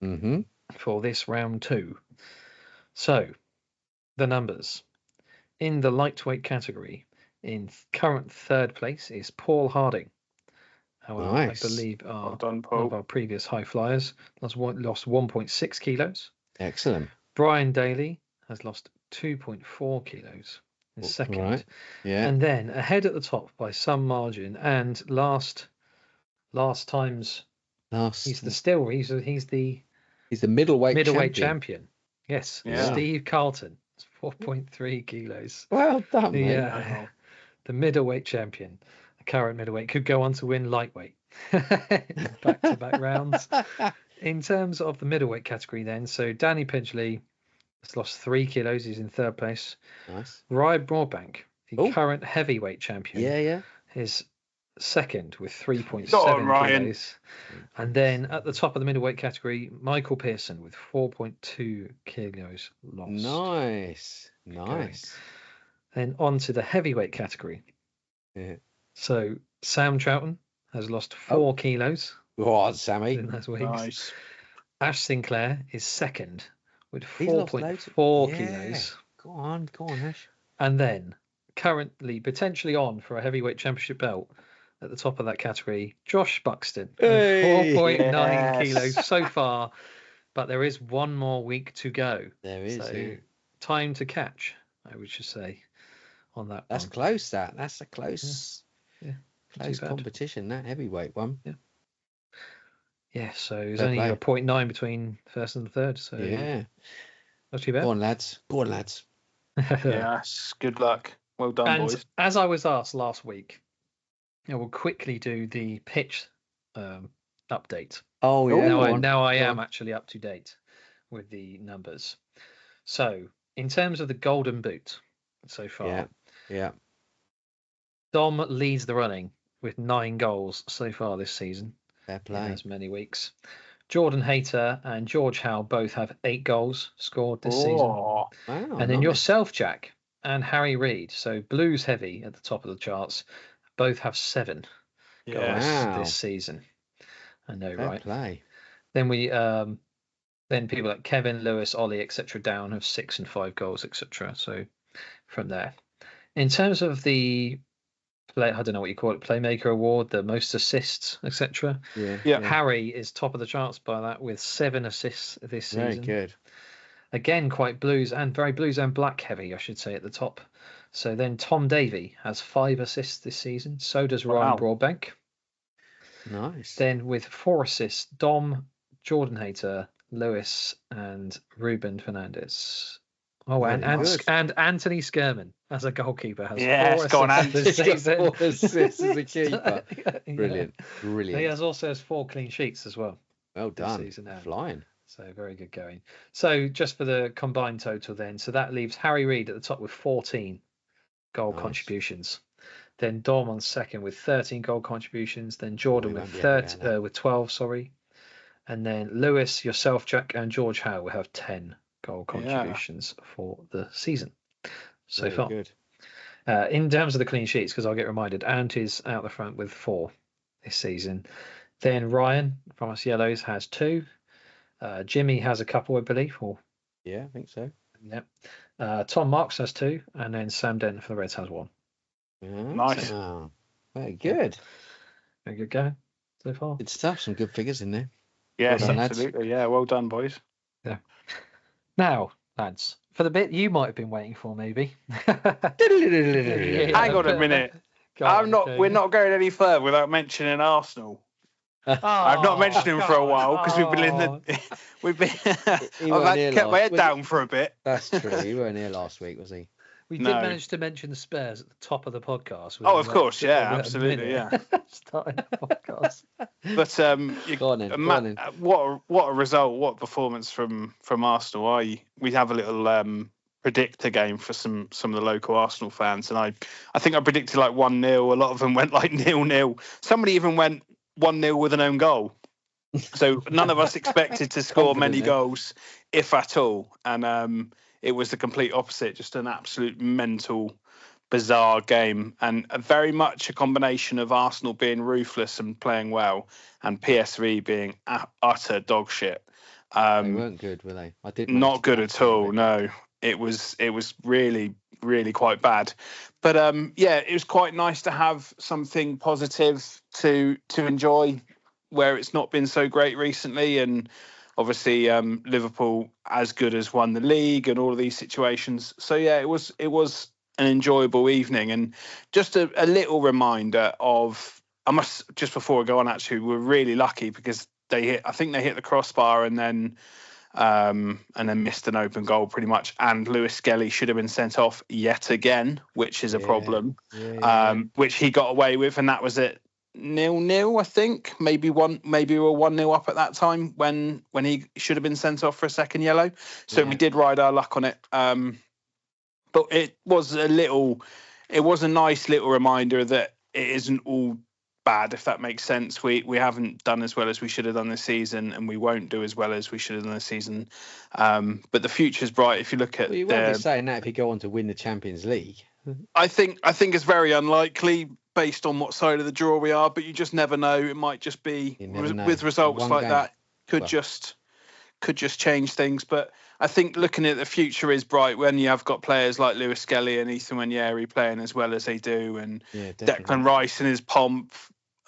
Speaker 2: 9 for this round 2. So the numbers in the lightweight category. In current third place is Paul Harding. I believe one of our previous high flyers lost 1.6 kilos.
Speaker 3: Excellent.
Speaker 2: Brian Daly has lost 2.4 kilos. Is second.
Speaker 3: Right. Yeah.
Speaker 2: And then ahead at the top by some margin, and last time's he's the middleweight champion. Yes. Yeah. Steve Carlton, 4.3 kilos.
Speaker 3: Well done, mate.
Speaker 2: Yeah. The middleweight champion. The current middleweight could go on to win lightweight. Back-to-back rounds. In terms of the middleweight category then, so Danny Pidgley has lost 3 kilos. He's in third place.
Speaker 3: Nice.
Speaker 2: Ryan Broadbank, the current heavyweight champion, is second with 3.7 kilos. And then at the top of the middleweight category, Michael Pearson with 4.2 kilos lost.
Speaker 3: Nice.
Speaker 2: Then on to the heavyweight category.
Speaker 3: Yeah.
Speaker 2: So Sam Troughton has lost 4 kilos.
Speaker 3: Oh, Sammy.
Speaker 2: In those weeks.
Speaker 1: Nice.
Speaker 2: Ash Sinclair is second with 4.4 kilos.
Speaker 3: Go on, Ash.
Speaker 2: And then currently potentially on for a heavyweight championship belt at the top of that category, Josh Buxton, 4.9 kilos so far, but there is one more week to go.
Speaker 3: There is.
Speaker 2: So time to catch, I would just say, on that.
Speaker 3: That's
Speaker 2: one.
Speaker 3: Close. That's a close.
Speaker 2: Yeah.
Speaker 3: Close competition. That heavyweight one.
Speaker 2: Yeah. Yeah. So there's only a 0.9 between first and third. So not too bad.
Speaker 3: Go on, lads.
Speaker 1: Yes. Good luck. Well done, boys.
Speaker 2: As I was asked last week, I will quickly do the pitch update.
Speaker 3: Oh yeah.
Speaker 2: Now I am actually up to date with the numbers. So in terms of the Golden Boot so far, Dom leads the running with 9 goals so far this season.
Speaker 3: Fair play.
Speaker 2: In as many weeks. Jordan Hayter and George Howe both have 8 goals scored this season.
Speaker 3: Wow,
Speaker 2: and then yourself, Jack, and Harry Reid, so Blues heavy at the top of the charts, both have 7 goals this season. I know,
Speaker 3: Fair
Speaker 2: right?
Speaker 3: Play.
Speaker 2: Then we then people like Kevin, Lewis, Ollie, etc. down have 6 and 5 goals, etc. So from there. In terms of the I don't know what you call it, Playmaker Award, the most assists, etc.
Speaker 3: Yeah.
Speaker 2: Harry is top of the charts by that with 7 assists this season.
Speaker 3: Very good.
Speaker 2: Again, quite blues and black heavy, I should say, at the top. So then Tom Davey has 5 assists this season. So does Ryan Broadbank.
Speaker 3: Nice.
Speaker 2: Then with 4 assists, Dom, Jordan Hayter, Lewis, and Ruben Fernandes. Oh,
Speaker 3: Very good.
Speaker 2: and Anthony Skerman as a goalkeeper has
Speaker 1: Yes,
Speaker 2: 4
Speaker 1: go on,
Speaker 2: assists this
Speaker 3: He's got
Speaker 2: season.
Speaker 3: 4 assists as a keeper.
Speaker 2: Yeah.
Speaker 3: Brilliant.
Speaker 2: He
Speaker 3: Brilliant.
Speaker 2: also has 4 clean sheets as well.
Speaker 3: Well
Speaker 2: this
Speaker 3: done.
Speaker 2: season now.
Speaker 3: Flying.
Speaker 2: So very good going. So just for the combined total then, so that leaves Harry Reid at the top with 14 goal
Speaker 3: Nice.
Speaker 2: contributions. Then Dom on second with 13 goal contributions. Then Jordan
Speaker 3: he
Speaker 2: with
Speaker 3: won't be happy
Speaker 2: with 12, sorry. And then Lewis, yourself, Jack, and George Howe will have 10 goal contributions for the season so
Speaker 3: Very
Speaker 2: far.
Speaker 3: good.
Speaker 2: In terms of the clean sheets, because I'll get reminded, Ant is out the front with 4 this season. Then Ryan from us Yellows has 2. Jimmy has a couple, I believe.
Speaker 3: Yeah, I think so.
Speaker 2: Yep. Tom Marks has 2, and then Sam Denton for the Reds has 1.
Speaker 1: Nice.
Speaker 3: Oh, very good.
Speaker 2: Very good going so far.
Speaker 3: Good stuff. Some good figures in there.
Speaker 1: Yes,
Speaker 3: Well done, lads.
Speaker 1: absolutely. Yeah, well done, boys.
Speaker 2: Now, lads, for the bit you might have been waiting for, maybe.
Speaker 1: Hang on a minute. We're not going any further without mentioning Arsenal. I've not mentioned him for a while because we've been I've kept my head down for a bit.
Speaker 3: That's true. He weren't here last week, was he?
Speaker 2: We did manage to mention the Spurs at the top of the podcast.
Speaker 1: Oh, of course, yeah, absolutely, yeah.
Speaker 2: Starting the podcast.
Speaker 1: But
Speaker 3: Go on then.
Speaker 1: what a result! What a performance from Arsenal. We have a little predictor game for some of the local Arsenal fans, and I think I predicted like 1-0. A lot of them went like 0-0. Somebody even went 1-0 with an own goal. So none of us expected to score many goals, if at all, and it was the complete opposite. Just an absolute mental, bizarre game, and very much a combination of Arsenal being ruthless and playing well, and PSV being utter dog shit.
Speaker 3: They weren't good, were they?
Speaker 1: Not good at all. No, it was really, really quite bad. But it was quite nice to have something positive to enjoy, where it's not been so great recently, and obviously Liverpool as good as won the league and all of these situations. So yeah, it was an enjoyable evening, and just a little reminder of, just before I go on, actually, we're really lucky because I think they hit the crossbar and then missed an open goal pretty much, and Lewis Skelly should have been sent off yet again, which is a problem, which he got away with, and that was it. 0-0, I think. Maybe we were 1-0 up at that time when he should have been sent off for a second yellow. So we did ride our luck on it. But it was a nice little reminder that it isn't all bad, if that makes sense. We haven't done as well as we should have done this season, and we won't do as well as we should have done this season. But the future's bright if you look at.
Speaker 3: Well, you won't be saying that if you go on to win the Champions League.
Speaker 1: I think it's very unlikely based on what side of the draw we are, but you just never know. It might just be with results like that could just change things. But I think looking at the future is bright when you have got players like Lewis Skelly and Ethan Nwaneri playing as well as they do, and Declan Rice and his pomp,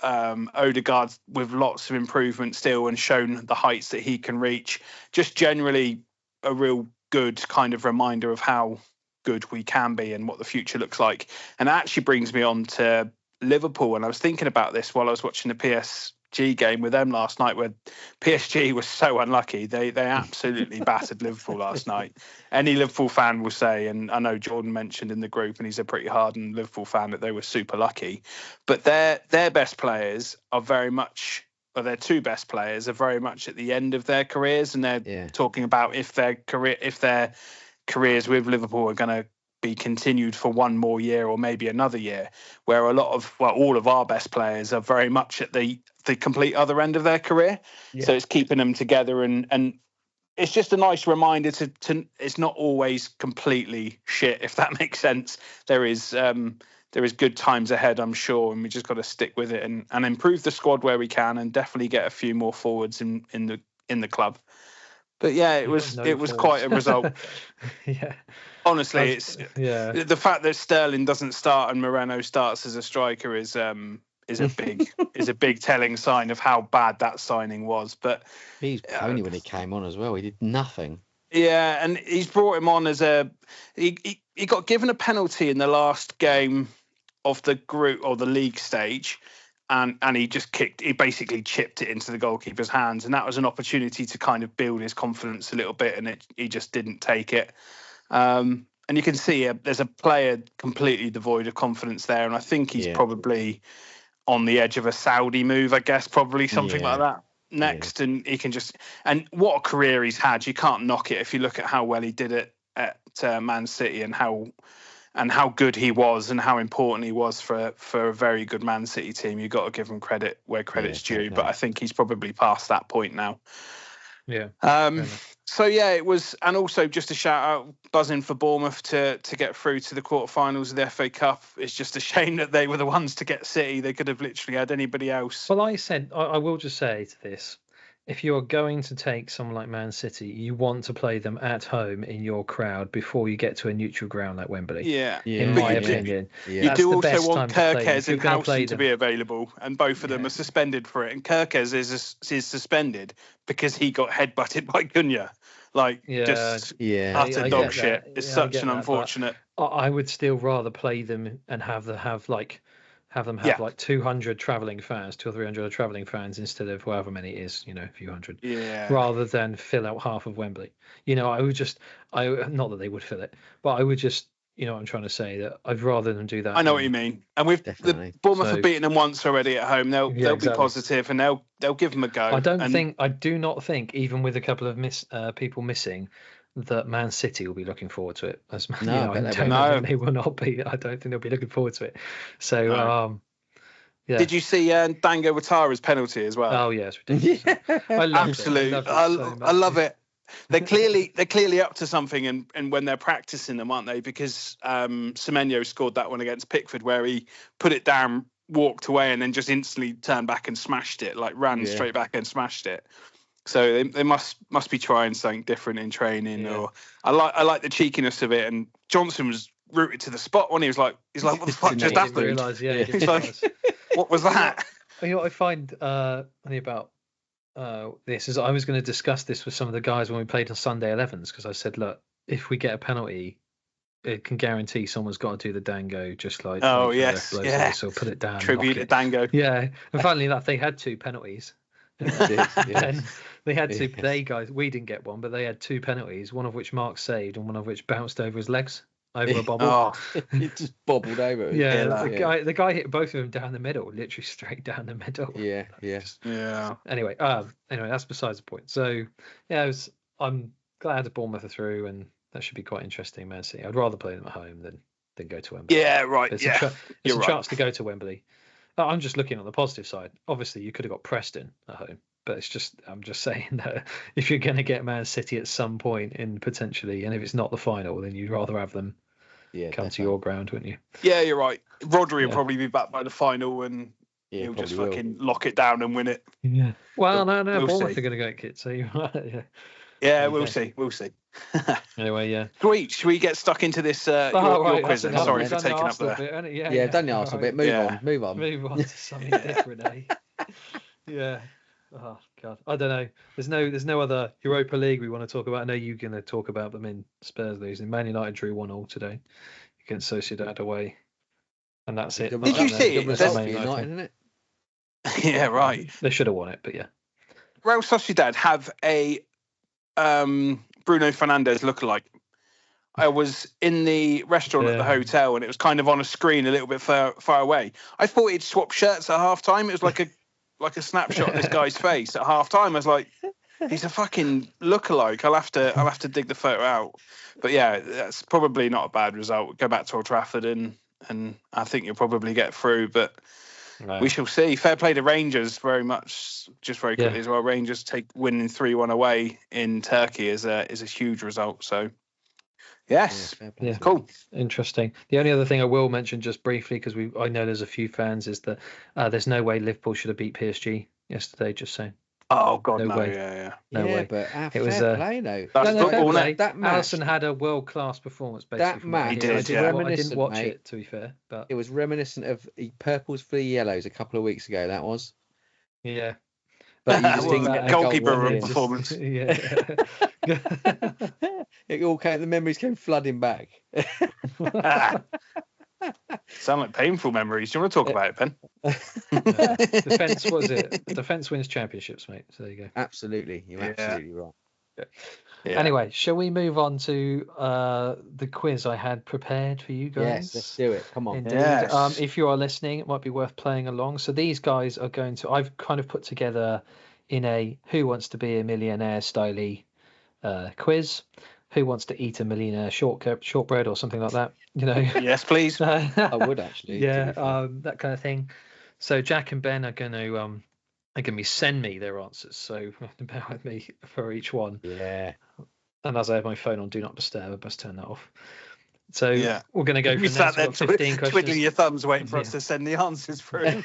Speaker 1: Odegaard with lots of improvement still and shown the heights that he can reach. Just generally a real good kind of reminder of how good we can be and what the future looks like. And it actually brings me on to Liverpool, and I was thinking about this while I was watching the PSG game with them last night, where PSG was so unlucky. They absolutely battered Liverpool last night. Any Liverpool fan will say, and I know Jordan mentioned in the group, and he's a pretty hardened Liverpool fan, that they were super lucky. But their best players are very much, or their 2 best players are very much at the end of their careers, and they're talking about if their careers with Liverpool are going to be continued for one more year or maybe another year, where all of our best players are very much at the complete other end of their career. So it's keeping them together, and it's just a nice reminder to it's not always completely shit, if that makes sense. There is good times ahead, I'm sure, and we just got to stick with it and improve the squad where we can, and definitely get a few more forwards in the club. But yeah, it was quite a result. Honestly, it's the fact that Sterling doesn't start and Moreno starts as a striker is a big telling sign of how bad that signing was. But
Speaker 3: he's only when he came on as well, he did nothing.
Speaker 1: Yeah, and he's brought him on as he got given a penalty in the last game of the group or the league stage, and he basically chipped it into the goalkeeper's hands, and that was an opportunity to kind of build his confidence a little bit, and he just didn't take it. And you can see there's a player completely devoid of confidence there, and I think he's probably on the edge of a Saudi move, I guess, probably something like that next, and he can just, and what a career he's had. You can't knock it if you look at how well he did it at Man City, and how good he was, and how important he was for a very good Man City team. You've got to give him credit where credit's due, but I think he's probably past that point now. So it was, and also just a shout out, buzzing for Bournemouth to get through to the quarterfinals of the FA Cup. It's just a shame that they were the ones to get City. They could have literally had anybody else.
Speaker 2: Well, like I said, I will just say to this: if you are going to take someone like Man City, you want to play them at home in your crowd before you get to a neutral ground like Wembley. In my opinion.
Speaker 1: You do also want Kirkes and Howson to be available, and both of them are suspended for it. And Kirkes is suspended because he got headbutted by Cunha. Utter dog shit. It's such an unfortunate.
Speaker 2: I would still rather play them and have them have like 200 travelling fans, 200 or 300 travelling fans instead of however many it is, a few hundred. Rather than fill out half of Wembley. I would just, not that they would fill it, but I would just, I'm trying to say that I'd rather them do that.
Speaker 1: I know what you mean. And with the Bournemouth have beaten them once already at home, they'll be positive, and they'll give them a go.
Speaker 2: I do not think, even with a couple of people missing, that Man City will be looking forward to it. They will not be. I don't think they'll be looking forward to it. So,
Speaker 1: Did you see Dango Ouattara's penalty as well?
Speaker 2: Oh yes, ridiculous. I
Speaker 1: love it. They're clearly up to something, and when they're practicing them, aren't they? Because Semenyo scored that one against Pickford, where he put it down, walked away, and then just instantly turned back and smashed it, ran straight back and smashed it. So they must be trying something different in training. Or I like the cheekiness of it. And Johnson was rooted to the spot when he was like, what the fuck just happened? He's like, what was that?
Speaker 2: What I find funny about this is I was going to discuss this with some of the guys when we played on Sunday 11s, because I said, look, if we get a penalty, it can guarantee someone's got to do the Dango, just like so put it down,
Speaker 1: tribute to Dango.
Speaker 2: And finally enough, they had 2 penalties. And they had two. They guys, we didn't get one, but they had 2 penalties, one of which Mark saved and one of which bounced over his legs over a bobble.
Speaker 3: It just bobbled over.
Speaker 2: The guy hit both of them down the middle, literally straight down the middle. Anyway, that's besides the point. So I'm glad Bournemouth are through, and that should be quite interesting. Man City, I'd rather play them at home than go to Wembley. It's a chance to go to Wembley. I'm just looking on the positive side. Obviously, you could have got Preston at home, but I'm just saying that if you're going to get Man City at some point potentially, and if it's not the final, then you'd rather have them come to your ground, wouldn't you?
Speaker 1: Yeah, you're right. Rodri will probably be back by the final, and he'll just fucking lock it down and win it.
Speaker 2: Yeah. Well, no, Bournemouth are going to go kit. So
Speaker 1: we'll see.
Speaker 2: Anyway,
Speaker 1: Sweet. Should we get stuck into this your quiz? Sorry for taking up there.
Speaker 3: Done the Arsenal bit. Move on
Speaker 2: to something different, Yeah. Oh God, I don't know. There's no other Europa League we want to talk about. I know you're going to talk about them in Spurs losing. Man United drew 1-1 today against Sociedad away, and that's it.
Speaker 1: Did you see it?
Speaker 3: United, isn't it?
Speaker 1: Yeah, right.
Speaker 2: They should have won it, but yeah.
Speaker 1: Real Sociedad have a Bruno Fernandes lookalike. I was in the restaurant at the hotel, and it was kind of on a screen a little bit far away. I thought he'd swap shirts at half time. It was like a snapshot of this guy's face at half time. I was like, he's a fucking lookalike. I'll have to dig the photo out. But yeah, that's probably not a bad result. Go back to Old Trafford, and I think you'll probably get through. But we shall see. Fair play to Rangers very much. Just very quickly as well. Rangers winning 3-1 away in Turkey is a huge result. So yes, cool,
Speaker 2: interesting. The only other thing I will mention just briefly, because I know there's a few fans, is that there's no way Liverpool should have beat PSG yesterday. Just saying.
Speaker 1: Oh God, no
Speaker 2: way. No way.
Speaker 3: But
Speaker 2: it was
Speaker 3: play, though.
Speaker 1: That's football.
Speaker 3: That match,
Speaker 2: Alisson had a world-class performance. Basically,
Speaker 3: that match,
Speaker 1: he did.
Speaker 2: I didn't watch it, to be fair, but
Speaker 3: it was reminiscent of the purples for the yellows a couple of weeks ago. That was.
Speaker 2: Yeah.
Speaker 1: But you just didn't get goalkeeper performance.
Speaker 3: It all the memories came flooding back.
Speaker 1: Sound like painful memories. Do you want to talk about it, Ben?
Speaker 2: Defense, what is it? Defense wins championships, mate. So there you go.
Speaker 3: Absolutely, you're absolutely right.
Speaker 1: Yeah.
Speaker 2: Anyway, shall we move on to the quiz I had prepared for you guys?
Speaker 3: Yes, let's do it. Come on.
Speaker 2: Indeed.
Speaker 1: Yes.
Speaker 2: If you are listening, it might be worth playing along. So these guys are going to. I've kind of put together in a Who Wants to Be a Millionaire style quiz. Who wants to eat a millionaire shortbread or something like that? You know.
Speaker 1: Yes, please.
Speaker 3: I would actually.
Speaker 2: Yeah, that kind of thing. So Jack and Ben are going to send me their answers. So you have to bear with me for each one.
Speaker 3: Yeah.
Speaker 2: And as I have my phone on Do Not Disturb, I best turn that off. So
Speaker 1: Yeah.
Speaker 2: we're going to go from
Speaker 1: You
Speaker 2: there.
Speaker 1: sat
Speaker 2: So
Speaker 1: there
Speaker 2: we've got 15 questions.
Speaker 1: twiddling your thumbs, waiting for us
Speaker 2: Yeah.
Speaker 1: to send the answers through.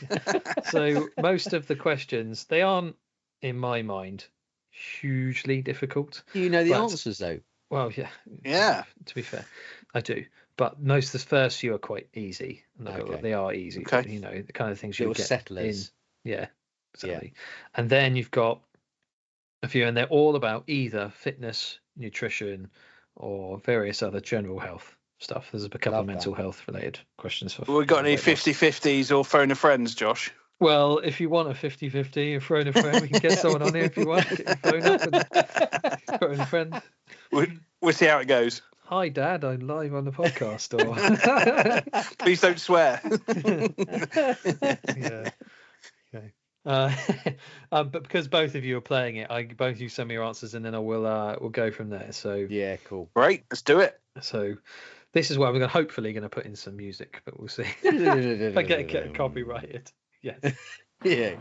Speaker 2: So most of the questions, they aren't, in my mind, hugely difficult.
Speaker 3: You know the
Speaker 2: But-
Speaker 3: answers though.
Speaker 2: Well, yeah.
Speaker 1: Yeah.
Speaker 2: To be fair, I do. But most of the first few are quite easy.
Speaker 3: Okay.
Speaker 2: They are easy.
Speaker 1: Okay.
Speaker 2: You know, the kind of things you
Speaker 3: Little
Speaker 2: would get
Speaker 3: settlers.
Speaker 2: in. Yeah, exactly. And then you've got a few, and they're all about either fitness, nutrition, or various other general health stuff. There's a couple
Speaker 3: Love
Speaker 2: of mental
Speaker 3: that.
Speaker 2: health related questions. For
Speaker 1: We got any
Speaker 2: weight loss.
Speaker 1: 50-50s or phone a friends, Josh?
Speaker 2: Well, if you want a 50-50, you're throwing a friend. We can get someone on here if you want. Get your phone up and throw in a friend.
Speaker 1: We'll see how it goes.
Speaker 2: Hi, Dad. I'm live on the podcast. Or
Speaker 1: Please don't swear.
Speaker 2: yeah. Okay. But because both of you are playing it, both of you send me your answers, and then we'll go from there. So
Speaker 3: Yeah, cool.
Speaker 1: Great, let's do it.
Speaker 2: So this is where we're hopefully going to put in some music, but we'll see. If I get copyrighted. Yes.
Speaker 3: Yeah.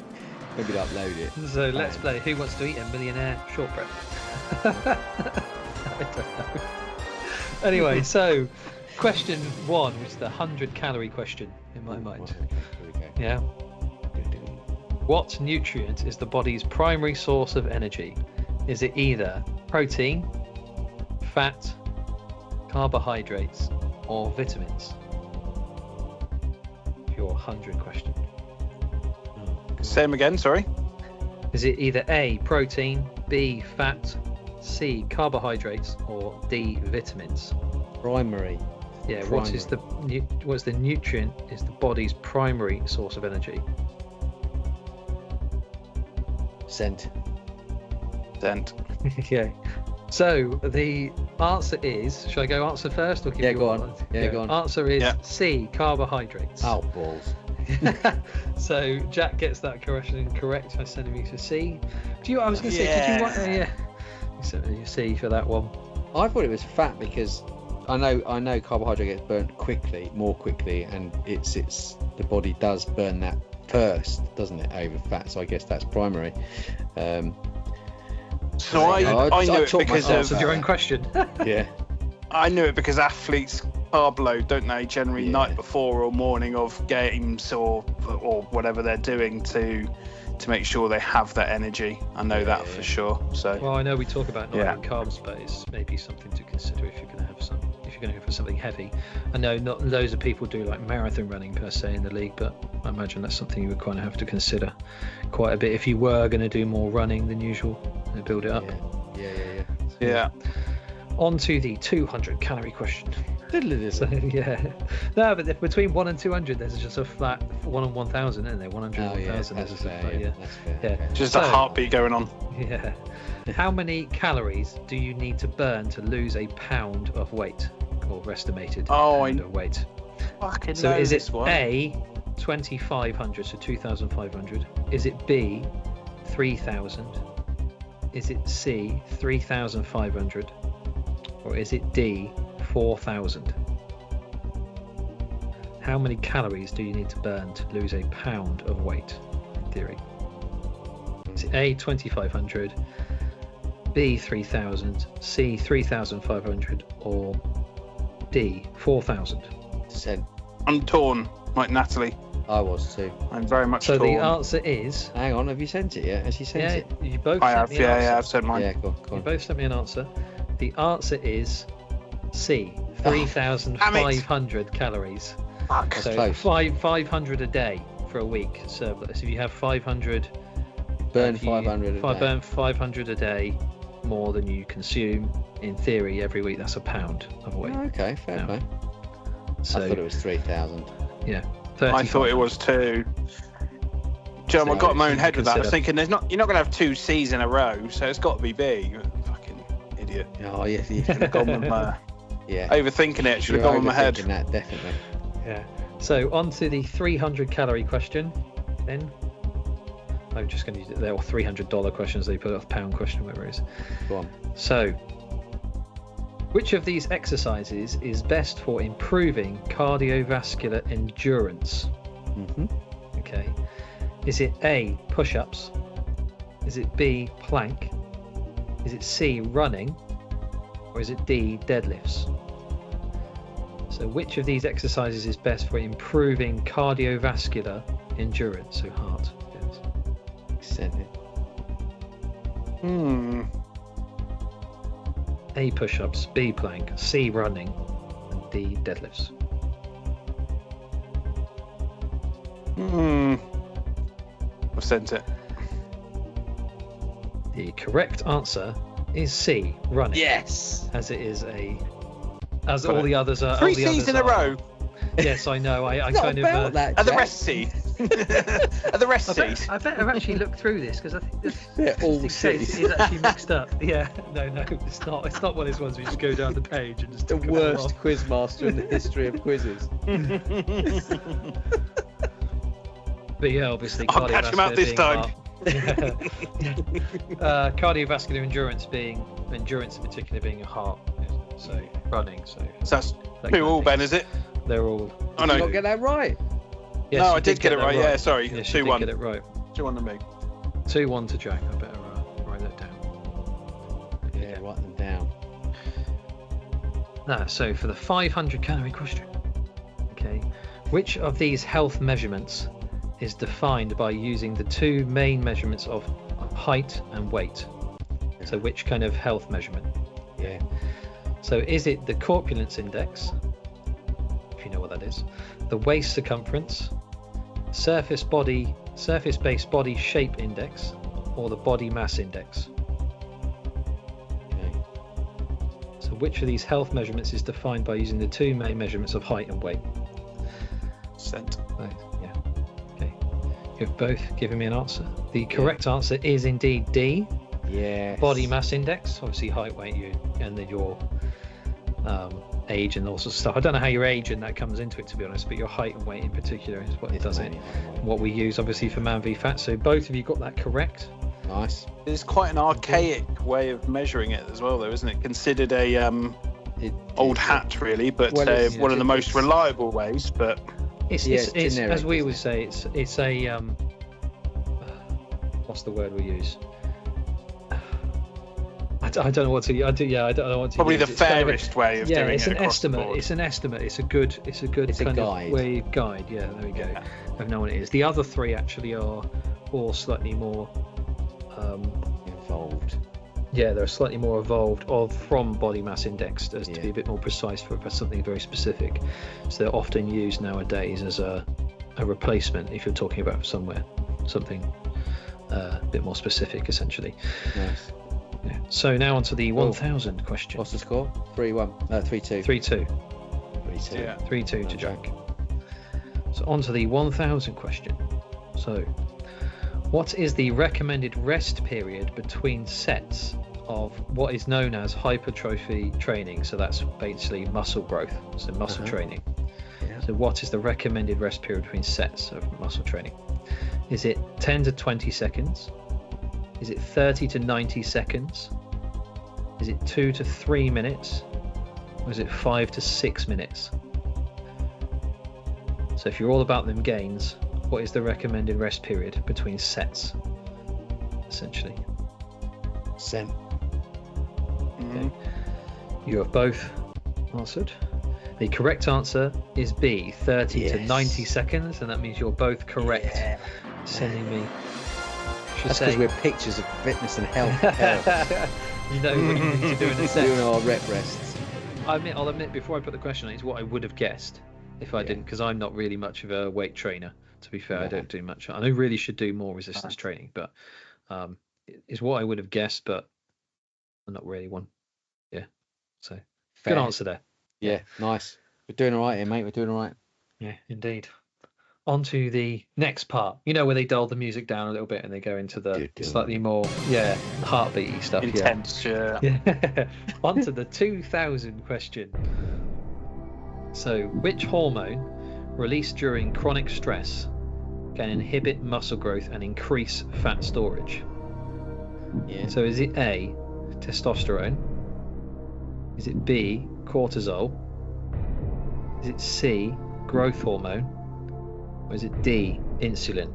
Speaker 3: Maybe upload it.
Speaker 2: So let's play Who Wants to Eat a Millionaire Shortbread? I don't know. Anyway, so question 1, which is the 100-calorie question in my mind.
Speaker 3: Okay, here we go.
Speaker 2: Yeah. What nutrient is the body's primary source of energy? Is it either protein, fat, carbohydrates, or vitamins? Your 100 question.
Speaker 1: Same again, sorry.
Speaker 2: Is it either A, protein, B, fat, C, carbohydrates, or D, vitamins?
Speaker 3: Primary.
Speaker 2: Yeah, what's the nutrient is the body's primary source of energy?
Speaker 3: Sent.
Speaker 1: Sent.
Speaker 2: Yeah. So the answer is, shall I go answer first or give
Speaker 3: Yeah,
Speaker 2: you
Speaker 3: go
Speaker 2: one?
Speaker 3: on. Yeah, go on.
Speaker 2: Answer is
Speaker 1: Yeah.
Speaker 2: C, carbohydrates.
Speaker 3: Oh, balls.
Speaker 2: So Jack gets that question correct by sending me to C. I was going to say, did you want?
Speaker 1: Yeah.
Speaker 2: You sent me to C for that one.
Speaker 3: I thought it was fat because I know carbohydrate gets burnt more quickly, and it's the body does burn that first, doesn't it, over fat? So I guess that's primary.
Speaker 1: So I knew it
Speaker 3: taught
Speaker 1: because
Speaker 3: myself
Speaker 1: of
Speaker 2: Answered your own question.
Speaker 3: Yeah.
Speaker 1: I knew it because athletes carb load, don't they? Generally,
Speaker 3: Yeah.
Speaker 1: night before or morning of games or whatever they're doing to make sure they have that energy. I know that for sure. So
Speaker 2: Well, I know we talk about not
Speaker 1: Yeah.
Speaker 2: having carbs, but it's maybe something to consider if you're going to have if you're going to go for something heavy. I know not loads of people do like marathon running per se in the league, but I imagine that's something you would kind of have to consider quite a bit if you were going to do more running than usual and build it up.
Speaker 1: yeah.
Speaker 2: On to the 200-calorie question.
Speaker 3: Yeah.
Speaker 2: So yeah, no, but between 1 and 200, there's just a flat 1 and 1,000, isn't there? 100 and
Speaker 3: Oh, yeah,
Speaker 2: 1,000.
Speaker 3: that's
Speaker 2: there's just a
Speaker 3: fair.
Speaker 2: flat,
Speaker 3: Yeah, that's fair.
Speaker 2: Yeah.
Speaker 3: Okay.
Speaker 1: Just
Speaker 2: So-
Speaker 1: a heartbeat going on.
Speaker 2: Yeah. How many calories do you need to burn to lose a pound of weight, or estimated pound of weight?
Speaker 1: Fucking
Speaker 2: So
Speaker 1: know
Speaker 2: is
Speaker 1: this
Speaker 2: it
Speaker 1: one.
Speaker 2: A, 2,500, so 2,500? Is it B, 3,000? Is it C, 3,500? Or is it D, 4,000? How many calories do you need to burn to lose a pound of weight, in theory? Is it A, 2,500, B, 3,000, C, 3,500, or D, 4,000?
Speaker 3: Sent.
Speaker 1: I'm torn, like Natalie.
Speaker 3: I was too.
Speaker 1: I'm very much
Speaker 2: So
Speaker 1: torn.
Speaker 2: the answer is,
Speaker 3: Hang on, have you sent it yet? Has he sent
Speaker 2: yeah,
Speaker 3: it?
Speaker 2: you both
Speaker 1: I
Speaker 2: sent
Speaker 1: have,
Speaker 2: me an answer.
Speaker 1: I've sent mine.
Speaker 3: Yeah, go
Speaker 2: You
Speaker 3: on.
Speaker 2: both sent me an answer. The answer is C,
Speaker 1: Oh,
Speaker 2: 3,500 calories.
Speaker 1: Fuck.
Speaker 3: That's
Speaker 2: So
Speaker 3: close.
Speaker 2: 500 a day for a week surplus. If you have 500,
Speaker 3: Burn
Speaker 2: if you
Speaker 3: 500 a day.
Speaker 2: burn 500 a day more than you consume, in theory, every week, that's a pound of weight.
Speaker 3: Oh, okay, fair
Speaker 2: Yeah.
Speaker 3: play.
Speaker 2: So
Speaker 3: I thought it was 3,000.
Speaker 2: yeah,
Speaker 1: I thought it
Speaker 2: 3,500.
Speaker 1: was 2. John, I got in my own head with that. I was
Speaker 2: consider.
Speaker 1: thinking, you're not going to have 2 C's in a row, so it's got to be B. You fucking idiot.
Speaker 3: Oh yes,
Speaker 1: Should have gone with my
Speaker 3: yeah.
Speaker 1: overthinking it. Should have
Speaker 3: You're
Speaker 1: gone with my head.
Speaker 3: overthinking that, definitely.
Speaker 2: Yeah. So on to the 300 calorie question then. I'm just going to use it there, or $300 questions. They put it off pound question, whatever it is.
Speaker 3: Go on.
Speaker 2: So, which of these exercises is best for improving cardiovascular endurance?
Speaker 3: Mm-hmm.
Speaker 2: Okay. Is it A, push-ups? Is it B, plank? Is it C, running? Or is it D, deadlifts? So which of these exercises is best for improving cardiovascular endurance? So heart. Yes.
Speaker 3: Send it.
Speaker 2: A, push-ups, B, plank, C, running, and D, deadlifts.
Speaker 1: I've sent it.
Speaker 2: The correct answer is C, running.
Speaker 3: Yes.
Speaker 2: As it is as
Speaker 1: Got
Speaker 2: all
Speaker 1: it.
Speaker 2: the others are.
Speaker 1: 3
Speaker 2: all the
Speaker 1: C's
Speaker 2: others
Speaker 1: in a
Speaker 2: are.
Speaker 1: row.
Speaker 2: Yes, I know. I
Speaker 3: Not
Speaker 2: kind
Speaker 3: about
Speaker 2: of.
Speaker 3: that,
Speaker 1: Are the
Speaker 3: Jack.
Speaker 1: rest C's? Are the rest C's?
Speaker 2: I better actually look through this because I think this
Speaker 3: They're all
Speaker 2: it's
Speaker 3: C's.
Speaker 2: actually mixed up. Yeah, no, it's not. It's not one of those ones where you just go down the page and just
Speaker 3: The
Speaker 2: tick them all
Speaker 3: worst
Speaker 2: off.
Speaker 3: quiz master in the history of quizzes.
Speaker 2: But yeah, obviously,
Speaker 1: I'll catch him out this
Speaker 2: being
Speaker 1: time.
Speaker 2: heart- cardiovascular endurance in particular being a heart. So running. So
Speaker 1: So that's
Speaker 2: that
Speaker 1: 2
Speaker 2: kind of
Speaker 1: all,
Speaker 2: thing.
Speaker 1: Ben, is it?
Speaker 2: They're all.
Speaker 1: Oh,
Speaker 3: Did you
Speaker 1: no.
Speaker 3: not get that right?
Speaker 2: Yes,
Speaker 1: No,
Speaker 2: you
Speaker 1: I did get it
Speaker 2: that
Speaker 1: right. Yeah, sorry.
Speaker 2: Yes, you did
Speaker 1: 2-1.
Speaker 2: get it right.
Speaker 1: 2-1 to me.
Speaker 2: 2-1 to Jack. I better write that down.
Speaker 3: Yeah, write them down.
Speaker 2: So for the 500 calorie question, okay, which of these health measurements is defined by using the 2 main measurements of height and weight? So which kind of health measurement?
Speaker 3: Yeah.
Speaker 2: So is it the corpulence index, if you know what that is, the waist circumference, surface-based body shape index, or the body mass index?
Speaker 3: Okay.
Speaker 2: So which of these health measurements is defined by using the 2 main measurements of height and weight?
Speaker 1: Sent.
Speaker 2: Right, yeah. Okay. You've both given me an answer. The correct answer is indeed D,
Speaker 3: Yeah.
Speaker 2: body mass index. Obviously height, weight, and then your age and all sorts of stuff. I don't know how your age and that comes into it, to be honest, but your height and weight in particular is what does it. What we use obviously for man v fat. So both of you got that correct.
Speaker 3: Nice.
Speaker 1: It's quite an archaic way of measuring it as well, though, isn't it? Considered a old hat, really, but
Speaker 3: Well, it's-
Speaker 1: one of the most
Speaker 3: it's-
Speaker 1: reliable ways. But
Speaker 2: It's
Speaker 3: generic,
Speaker 2: as we would
Speaker 3: isn't
Speaker 2: say, it's a what's the word we use? I don't know what to. I don't know what to.
Speaker 1: probably
Speaker 2: use.
Speaker 1: the
Speaker 2: It's kind of
Speaker 1: fairest way of doing
Speaker 2: it's
Speaker 1: it
Speaker 2: an
Speaker 1: across the
Speaker 2: estimate.
Speaker 1: board.
Speaker 2: It's an estimate. It's a good
Speaker 3: a
Speaker 2: kind
Speaker 3: guide.
Speaker 2: of way guide. Yeah, there we go.
Speaker 1: Yeah.
Speaker 2: I know what it is. The other 3 actually are all slightly more.
Speaker 3: Involved.
Speaker 2: Yeah, they're slightly more evolved from body mass index as to
Speaker 3: Yeah.
Speaker 2: be a bit more precise for something very specific. So they're often used nowadays as a replacement if you're talking about something a bit more specific, essentially.
Speaker 3: Nice.
Speaker 2: Yeah. So now on to the 1,000 question.
Speaker 3: What's the score? 3-1. 3-2.
Speaker 2: 3-2.
Speaker 3: 3-2.
Speaker 1: Yeah.
Speaker 2: 3-2 to
Speaker 3: Okay.
Speaker 2: Jack. So on to the 1,000 question. So, what is the recommended rest period between sets of what is known as hypertrophy training? So that's basically muscle growth, so muscle training.
Speaker 3: Yeah.
Speaker 2: So what is the recommended rest period between sets of muscle training? Is it 10 to 20 seconds? Is it 30 to 90 seconds? Is it 2 to 3 minutes? Or is it 5 to 6 minutes? So if you're all about them gains, what is the recommended rest period between sets, essentially?
Speaker 3: Sent.
Speaker 2: Okay. You have both answered. The correct answer is B, 30 to
Speaker 3: Yes.
Speaker 2: 90 seconds, and that means you're both correct.
Speaker 3: Yeah.
Speaker 2: Sending me.
Speaker 3: That's because we're pictures of fitness and health.
Speaker 2: You know what you need to do in a set.
Speaker 3: Doing our rep rests.
Speaker 2: I'll admit before I put the question on, it's what I would have guessed if I didn't, because I'm not really much of a weight trainer. To be fair, I don't do much. I really should do more resistance training, but it's what I would have guessed, but I'm not really one. Yeah. So
Speaker 3: Fair.
Speaker 2: good answer there.
Speaker 3: Yeah, nice. We're doing all right here, mate. We're doing all right.
Speaker 2: Yeah, indeed. On to the next part. You know, where they dull the music down a little bit and they go into the slightly more, heartbeaty stuff.
Speaker 1: Intense, yeah.
Speaker 2: On to the 2000 question. So, which hormone released during chronic stress can inhibit muscle growth and increase fat storage?
Speaker 3: Yeah.
Speaker 2: So, is it A, testosterone? Is it B, cortisol? Is it C, growth hormone? Or is it D, insulin?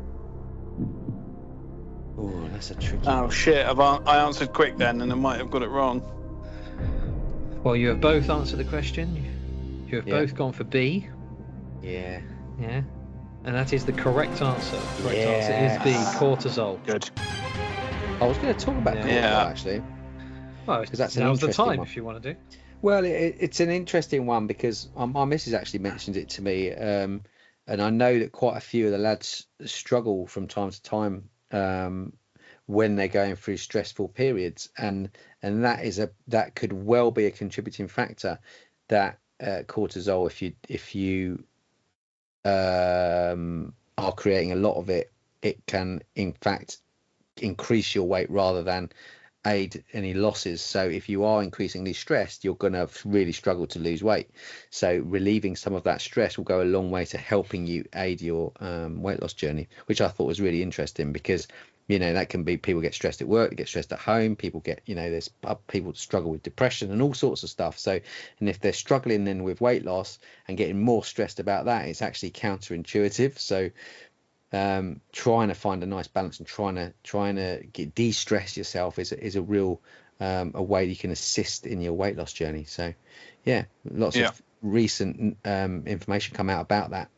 Speaker 3: Oh, that's a tricky
Speaker 1: Oh
Speaker 3: one.
Speaker 1: shit! I answered quick then, and I might have got it wrong.
Speaker 2: Well, you have both answered the question. You have both gone for B.
Speaker 3: Yeah.
Speaker 2: Yeah. And that is the correct answer. The correct answer is B, cortisol.
Speaker 1: Good.
Speaker 3: I was going to talk about cortisol actually.
Speaker 2: Well,
Speaker 3: because that's an
Speaker 2: now's the
Speaker 3: interesting
Speaker 2: time
Speaker 3: one.
Speaker 2: if you want to do.
Speaker 3: Well, it's an interesting one because my missus actually mentioned it to me, and I know that quite a few of the lads struggle from time to time when they're going through stressful periods, and that could well be a contributing factor. That cortisol, if you are creating a lot of it, it can in fact increase your weight rather than aid any losses. So if you are increasingly stressed, you're going to really struggle to lose weight. So relieving some of that stress will go a long way to helping you aid your weight loss journey, which I thought was really interesting because that can be, people get stressed at work, they get stressed at home, people get there's people struggle with depression and all sorts of stuff. So, and if they're struggling then with weight loss and getting more stressed about that, it's actually counterintuitive. So trying to find a nice balance and trying to de-stress yourself is a real a way you can assist in your weight loss journey. So lots of recent information come out about that,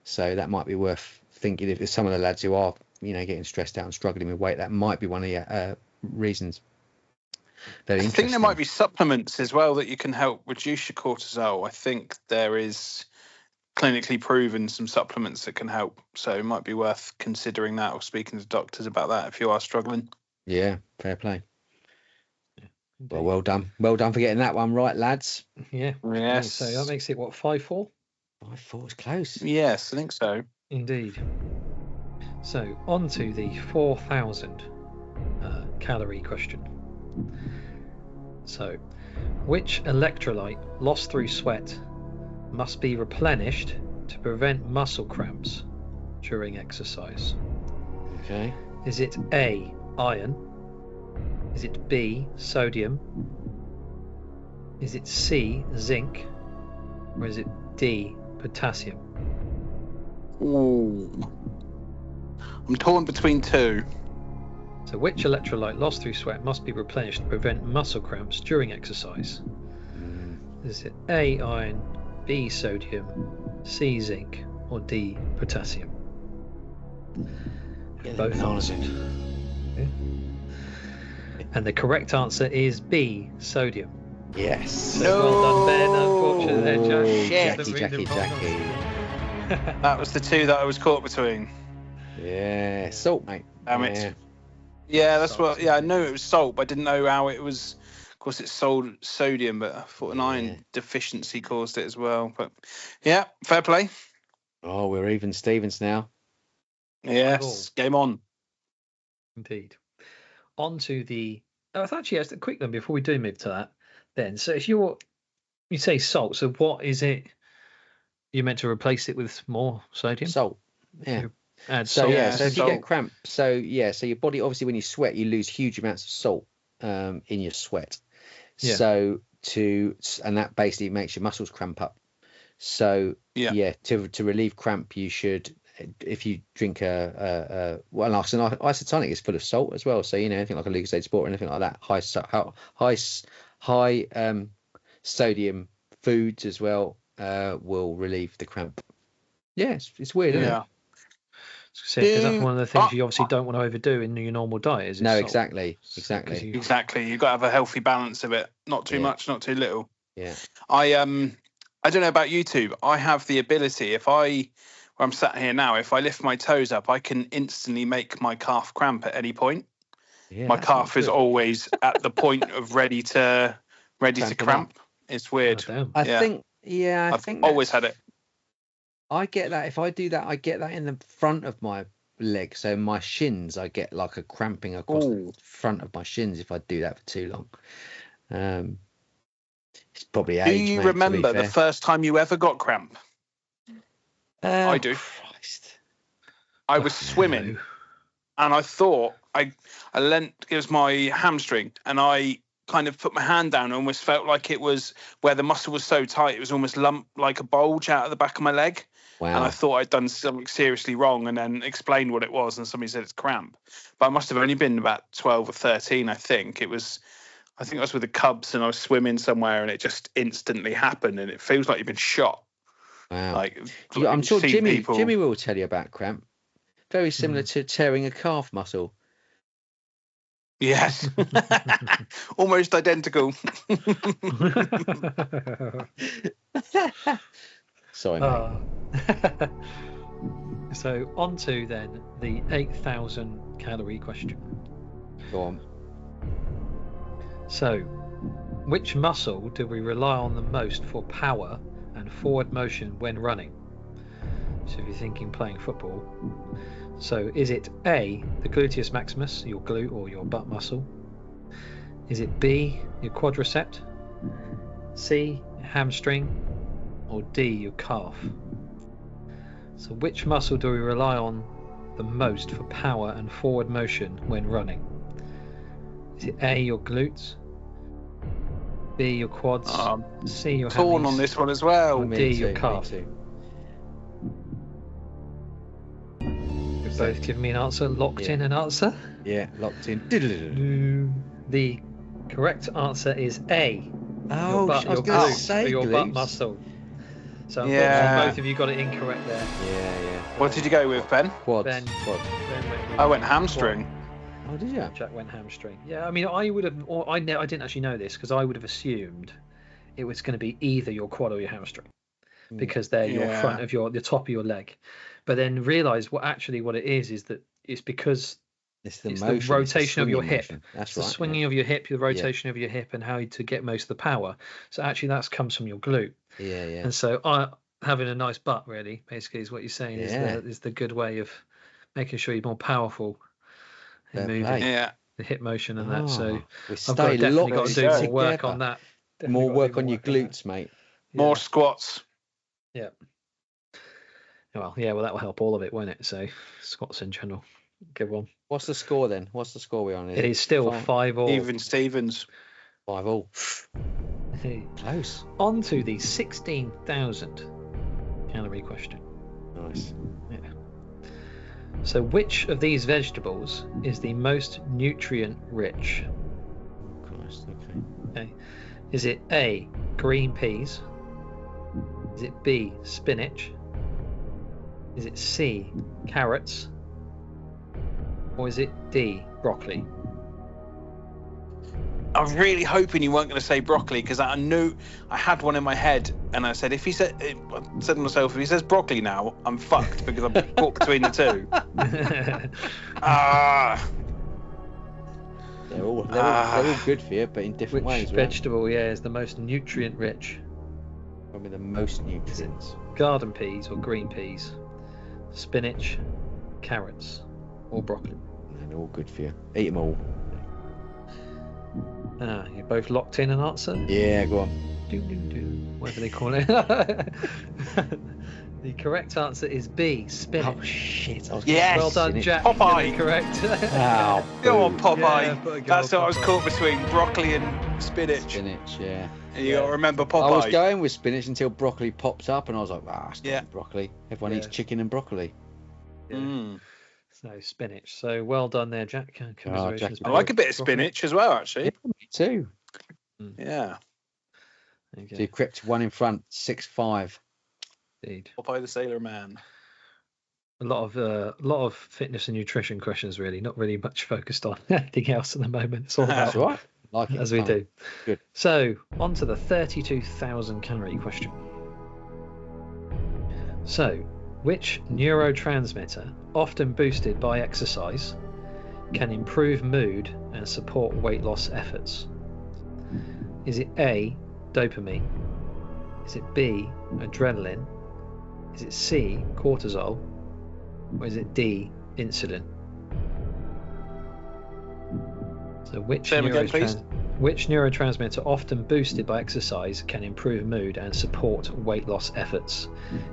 Speaker 3: so that might be worth thinking. If there's some of the lads who are getting stressed out and struggling with weight, that might be one of the reasons. Very interesting.
Speaker 1: I think there might be supplements as well that you can help reduce your cortisol. I think there is clinically proven some supplements that can help, so it might be worth considering that or speaking to doctors about that if you are struggling.
Speaker 3: Yeah, fair play. Well done for getting that one right, lads.
Speaker 1: Yes.
Speaker 2: So that makes it 5-4.
Speaker 3: 5-4 is close.
Speaker 1: Yes, I think so.
Speaker 2: Indeed. So on to the 4,000 calorie question. So, which electrolyte lost through sweat must be replenished to prevent muscle cramps during exercise?
Speaker 3: Okay.
Speaker 2: Is it A, iron? Is it B, sodium? Is it C, zinc? Or is it D, potassium?
Speaker 1: Ooh. I'm torn between two.
Speaker 2: So which electrolyte lost through sweat must be replenished to prevent muscle cramps during exercise? Is it A, iron, B, sodium, C, zinc, or D, potassium? Both answered. Yeah. And the correct answer is B, sodium.
Speaker 3: Yes.
Speaker 2: So well done, Ben. Unfortunately,
Speaker 3: Jackie.
Speaker 1: That was the two that I was caught between.
Speaker 3: Yeah, salt, mate.
Speaker 1: Damn it. Yeah, that's salt. I know it was salt, but I didn't know how it was. Of course, it's sodium, but I thought an iron deficiency caused it as well. But yeah, fair play.
Speaker 3: Oh, we're even Stevens now.
Speaker 1: Yes, game on.
Speaker 2: Indeed. On to the... actually, a quick one before we do move to that then. So if you say salt, so what is it? You're meant to replace it with more sodium?
Speaker 3: Salt, yeah.
Speaker 2: Add
Speaker 3: so
Speaker 2: salt.
Speaker 3: So if you get cramp, so your body, obviously when you sweat, you lose huge amounts of salt in your sweat.
Speaker 2: Yeah.
Speaker 3: So and that basically makes your muscles cramp up. So to relieve cramp, you should, if you drink an isotonic is full of salt as well. So anything like a Lucozade Sport or anything like that, high sodium foods as well will relieve the cramp. Yeah, it's weird, isn't it?
Speaker 2: Because that's one of the things you obviously don't want to overdo in your normal diet. Is
Speaker 3: no,
Speaker 2: salt.
Speaker 3: exactly.
Speaker 1: Exactly. You've got to have a healthy balance of it. Not too much, not too little.
Speaker 3: Yeah.
Speaker 1: I don't know about YouTube. I have the ability, where I'm sat here now, if I lift my toes up, I can instantly make my calf cramp at any point.
Speaker 3: Yeah,
Speaker 1: my calf is always at the point of ready to cramp. It's weird.
Speaker 2: Oh,
Speaker 3: I think
Speaker 1: I've always had it.
Speaker 3: I get that. If I do that, I get that in the front of my leg. So my shins, I get like a cramping across the front of my shins if I do that for too long. It's probably age.
Speaker 1: Do you
Speaker 3: mate,
Speaker 1: remember the first time you ever got cramp? I do.
Speaker 3: Christ.
Speaker 1: I was swimming, and I thought I leant. It was my hamstring, and I kind of put my hand down and almost felt like it was where the muscle was so tight, it was almost lumped like a bulge out of the back of my leg.
Speaker 3: Wow.
Speaker 1: And I thought I'd done something seriously wrong, and then explained what it was, and somebody said it's cramp. But I must have only been about 12 or 13, I think. I think I was with the Cubs, and I was swimming somewhere, and it just instantly happened, and it feels like you've been shot.
Speaker 3: Wow.
Speaker 1: Like
Speaker 3: I'm sure Jimmy
Speaker 1: people...
Speaker 3: will tell you about cramp. Very similar to tearing a calf muscle.
Speaker 1: Yes. Almost identical.
Speaker 3: Sorry, mate.
Speaker 2: So on to then the 8,000 calorie question.
Speaker 3: Go on.
Speaker 2: So, which muscle do we rely on the most for power and forward motion when running? So if you're thinking playing football, so is it A, the gluteus maximus, your glute or your butt muscle? Is it B, your quadricep? C, your hamstring? Or D, your calf? So which muscle do we rely on the most for power and forward motion when running? Is it A, your glutes? B, your quads? C, your
Speaker 1: torn
Speaker 2: hammies,
Speaker 1: on this one as well.
Speaker 2: or D, your calf? Both give me an answer. Locked in an answer.
Speaker 3: Yeah, locked in.
Speaker 2: The correct answer is A.
Speaker 3: Oh,
Speaker 2: your butt,
Speaker 3: I was
Speaker 2: your
Speaker 3: going to
Speaker 2: glute,
Speaker 3: say
Speaker 2: or your butt
Speaker 3: glutes.
Speaker 2: muscle. So
Speaker 1: Yeah.
Speaker 2: both of you got it incorrect there.
Speaker 3: Yeah.
Speaker 1: What did you go with, Ben?
Speaker 3: Quads.
Speaker 2: Ben
Speaker 3: Quads.
Speaker 1: I went hamstring.
Speaker 3: Oh, did you?
Speaker 2: Jack went hamstring. Yeah, I mean, I would have, or I didn't actually know this because I would have assumed it was going to be either your quad or your hamstring because they're your front of the top of your leg. But then realize what it is that it's because it's the rotation of your hip.
Speaker 3: Motion. That's
Speaker 2: the
Speaker 3: right.
Speaker 2: swinging of your hip, the rotation of your hip, and how to get most of the power. So actually, that comes from your glute.
Speaker 3: Yeah.
Speaker 2: And so having a nice butt, really, basically, is what you're saying is the good way of making sure you're more powerful in moving the hip motion and that. So I've definitely got to do more work on that.
Speaker 3: More work on your glutes, mate.
Speaker 1: More squats.
Speaker 2: Yeah. Well, that will help all of it, won't it? So squats in general. Good one.
Speaker 3: What's the score then? What's the score we're on?
Speaker 2: It is still 5-5.
Speaker 1: Even Stevens.
Speaker 3: 5-5. Close.
Speaker 2: On to the 16,000 calorie question.
Speaker 3: Nice.
Speaker 2: Yeah. So which of these vegetables is the most nutrient rich?
Speaker 3: Christ,
Speaker 2: okay. Is it A, green peas? Is it B, spinach? Is it C, carrots? Or is it D, broccoli?
Speaker 1: I was really hoping you weren't going to say broccoli because I knew I had one in my head, and I said I said to myself, if he says broccoli now, I'm fucked because I'm caught between the two.
Speaker 3: They're all good for you, but in different ways.
Speaker 2: Which vegetable, is the most nutrient rich?
Speaker 3: Probably the most nutrients.
Speaker 2: Garden peas or green peas, spinach, carrots, or broccoli?
Speaker 3: They're all good for you. Eat them all.
Speaker 2: You're both locked in an answer?
Speaker 3: Yeah, go on.
Speaker 2: Whatever they call it. The correct answer is B, spinach.
Speaker 3: Oh, shit.
Speaker 1: Yes.
Speaker 2: Well done, Jack.
Speaker 1: Popeye.
Speaker 2: Correct.
Speaker 3: Oh,
Speaker 1: go on, Popeye.
Speaker 2: Yeah,
Speaker 1: That's what I was caught between broccoli and spinach.
Speaker 3: Spinach, yeah.
Speaker 1: And you got to remember Popeye.
Speaker 3: I was going with spinach until broccoli popped up, and I was like, it's not broccoli. Everyone eats chicken and broccoli.
Speaker 2: Yeah. So spinach. So well done there, Jack. Congratulations.
Speaker 1: I like a bit of spinach as well, actually.
Speaker 3: Yeah, me too.
Speaker 1: Yeah.
Speaker 3: So you crept one in front, 6-5.
Speaker 2: Indeed.
Speaker 1: Popeye the Sailor Man.
Speaker 2: A lot of fitness and nutrition questions, really. Not really much focused on anything else at the moment. It's all about
Speaker 3: That's right. Like it.
Speaker 2: As we do.
Speaker 3: Good.
Speaker 2: So on to the 32,000 calorie question. So, which neurotransmitter, often boosted by exercise, can improve mood and support weight loss efforts? Is it A, dopamine? Is it B, adrenaline? Is it C, cortisol, or is it D, insulin? So which neurotransmitter often boosted by exercise can improve mood and support weight loss efforts?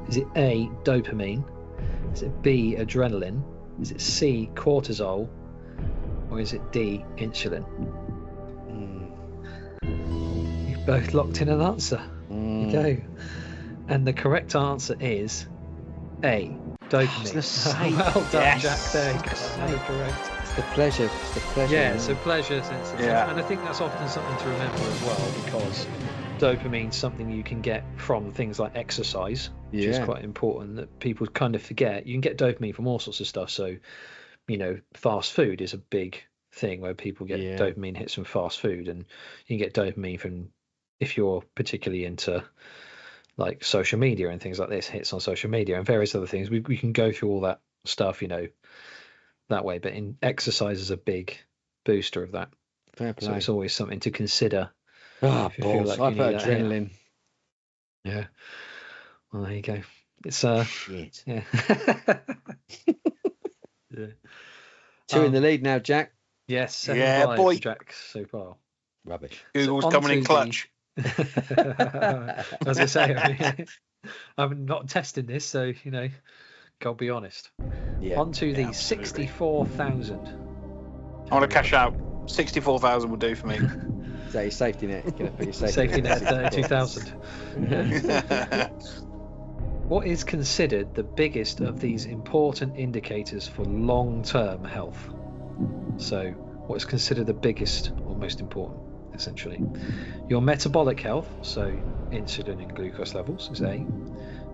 Speaker 2: Is it A, dopamine? Is it B, adrenaline? Is it C, cortisol? Or is it D, insulin? You've both locked in an answer. There you go. And the correct answer is A, dopamine. Well done, Jack. There you go. Another correct.
Speaker 3: It's the pleasure.
Speaker 2: Yeah, so pleasure sensation.
Speaker 1: Yeah.
Speaker 2: And I think that's often something to remember as well, because dopamine's something you can get from things like exercise, which is quite important that people kind of forget. You can get dopamine from all sorts of stuff. So, fast food is a big thing where people get dopamine hits from fast food, and you can get dopamine from, if you're particularly into like social media and things like this, hits on social media and various other things. We can go through all that stuff, that way. But in exercise is a big booster of that.
Speaker 3: Fair play.
Speaker 2: So it's always something to consider.
Speaker 3: I've got adrenaline.
Speaker 2: Yeah. Well, there you go. It's
Speaker 3: shit.
Speaker 2: Yeah. Yeah.
Speaker 3: 2 in the lead now, Jack.
Speaker 2: Yes, 7-5
Speaker 1: boy.
Speaker 2: for Jack so far.
Speaker 3: Rubbish.
Speaker 1: Google's
Speaker 2: So
Speaker 1: coming in
Speaker 2: onto
Speaker 1: clutch.
Speaker 2: As I say, I'm not testing this, so gotta be honest.
Speaker 3: Yeah.
Speaker 2: On to the
Speaker 1: absolutely.
Speaker 2: 64,000.
Speaker 1: I want to cash out. 64,000 will do for me.
Speaker 3: Is that your safety net? You're gonna put your
Speaker 2: Safety net
Speaker 3: 32,000.
Speaker 2: 32,000. What is considered the biggest of these important indicators for long-term health? So, what is considered the biggest or most important, essentially? Your metabolic health, so insulin and glucose levels, is A.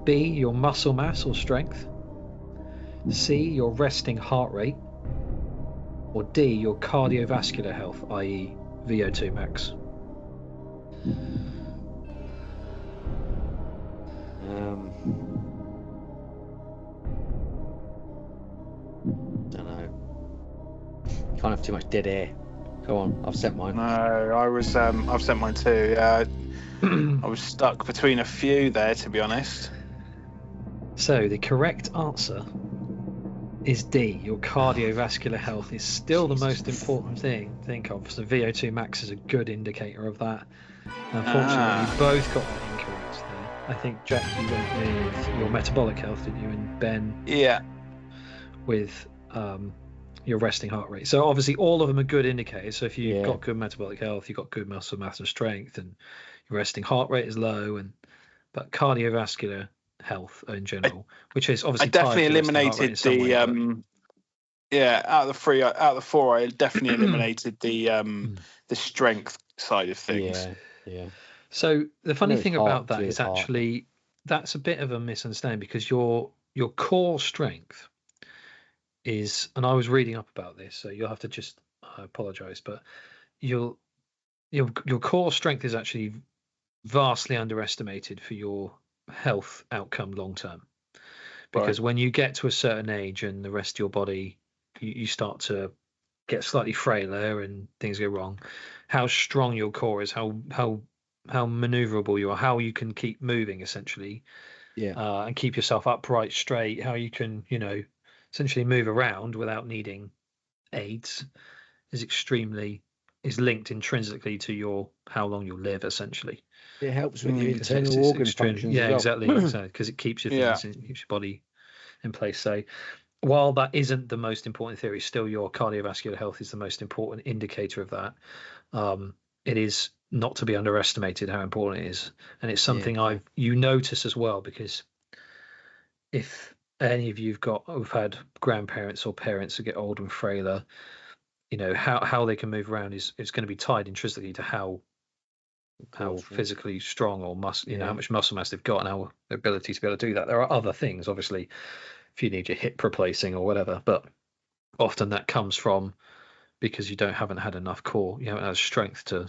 Speaker 2: B, your muscle mass or strength. C, your resting heart rate. Or D, your cardiovascular health, i.e. VO2 max.
Speaker 3: Don't know. Can't have too much dead air. Go on, I've sent mine.
Speaker 1: No, I've sent mine too. Yeah, I was stuck between a few there, to be honest.
Speaker 2: So the correct answer is D. Your cardiovascular health is still the most important thing to think of. So VO2 max is a good indicator of that. Unfortunately, we both got that incorrect there. I think, Jack, you went with your metabolic health, didn't you? And Ben with your resting heart rate. So obviously all of them are good indicators. So if you've got good metabolic health, you've got good muscle mass and strength, and your resting heart rate is low, but cardiovascular health in general, which is obviously
Speaker 1: I definitely eliminated the out of the four, I definitely eliminated the strength side of things.
Speaker 3: Yeah.
Speaker 2: So the funny thing about that is actually that's a bit of a misunderstanding, because your core strength is, and I was reading up about this, so you'll have to just apologize, but your core strength is actually vastly underestimated for your health outcome long term, because when you get to a certain age and the rest of your body, you start to get slightly frailer and things go wrong. How strong your core is, how maneuverable you are, how you can keep moving essentially, and keep yourself upright, straight, how you can essentially move around without needing aids is linked intrinsically to how long you'll live, essentially.
Speaker 3: It helps with your internal organ functions.
Speaker 2: Yeah,
Speaker 3: as well.
Speaker 2: exactly, because it keeps your things, keeps your body in place. So while that isn't the most important theory, still your cardiovascular health is the most important indicator of that. It is not to be underestimated how important it is, and it's something you notice as well, because if any of you've had grandparents or parents who get older and frailer, how they can move around is going to be tied intrinsically to how physically strong or how much muscle mass they've got and how their ability to be able to do that. There are other things, obviously, if you need your hip replacing or whatever, but often that comes from because you haven't had enough core, you haven't had strength to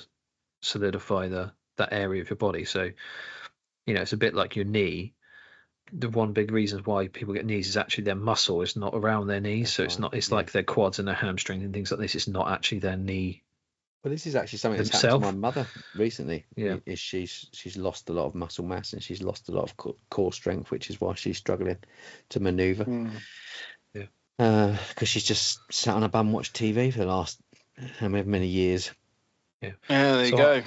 Speaker 2: solidify that area of your body. So it's a bit like your knee. The one big reason why people get knees is actually their muscle is not around their knees. It's like their quads and their hamstring and things like this. It's not actually their knee
Speaker 3: Well, this is actually something that's happened to my mother recently.
Speaker 2: Yeah.
Speaker 3: Is she's lost a lot of muscle mass and she's lost a lot of core strength, which is why she's struggling to manoeuvre.
Speaker 2: Yeah.
Speaker 3: Because she's just sat on a bum, watched TV for the last however many years.
Speaker 2: Yeah.
Speaker 1: Yeah, there you go.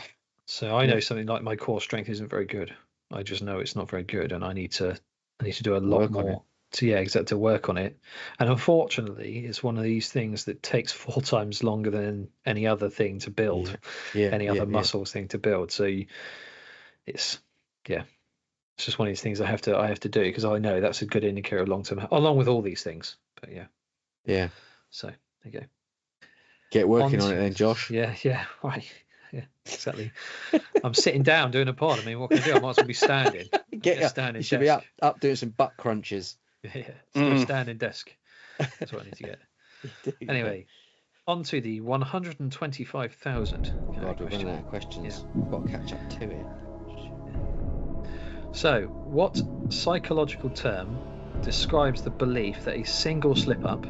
Speaker 2: So I know something like my core strength isn't very good. I just know it's not very good, and I need to do a lot more to work on it. And unfortunately, it's one of these things that takes 4 times longer than any other thing to build, any other muscles thing to build. So it's just one of these things I have to do, because I know that's a good indicator of long term, along with all these things. But yeah. So there you go.
Speaker 3: Get working on it then, Josh.
Speaker 2: Yeah, right. Yeah, exactly. I'm sitting down doing a pod. I mean, what can I do? I might as well be standing.
Speaker 3: You should be up doing some butt crunches.
Speaker 2: Yeah, standing desk. That's what I need to get. Anyway, on to the 125,000.
Speaker 3: God, we're running out of questions. We've got to catch up to it.
Speaker 2: So, what psychological term describes the belief that a single slip up,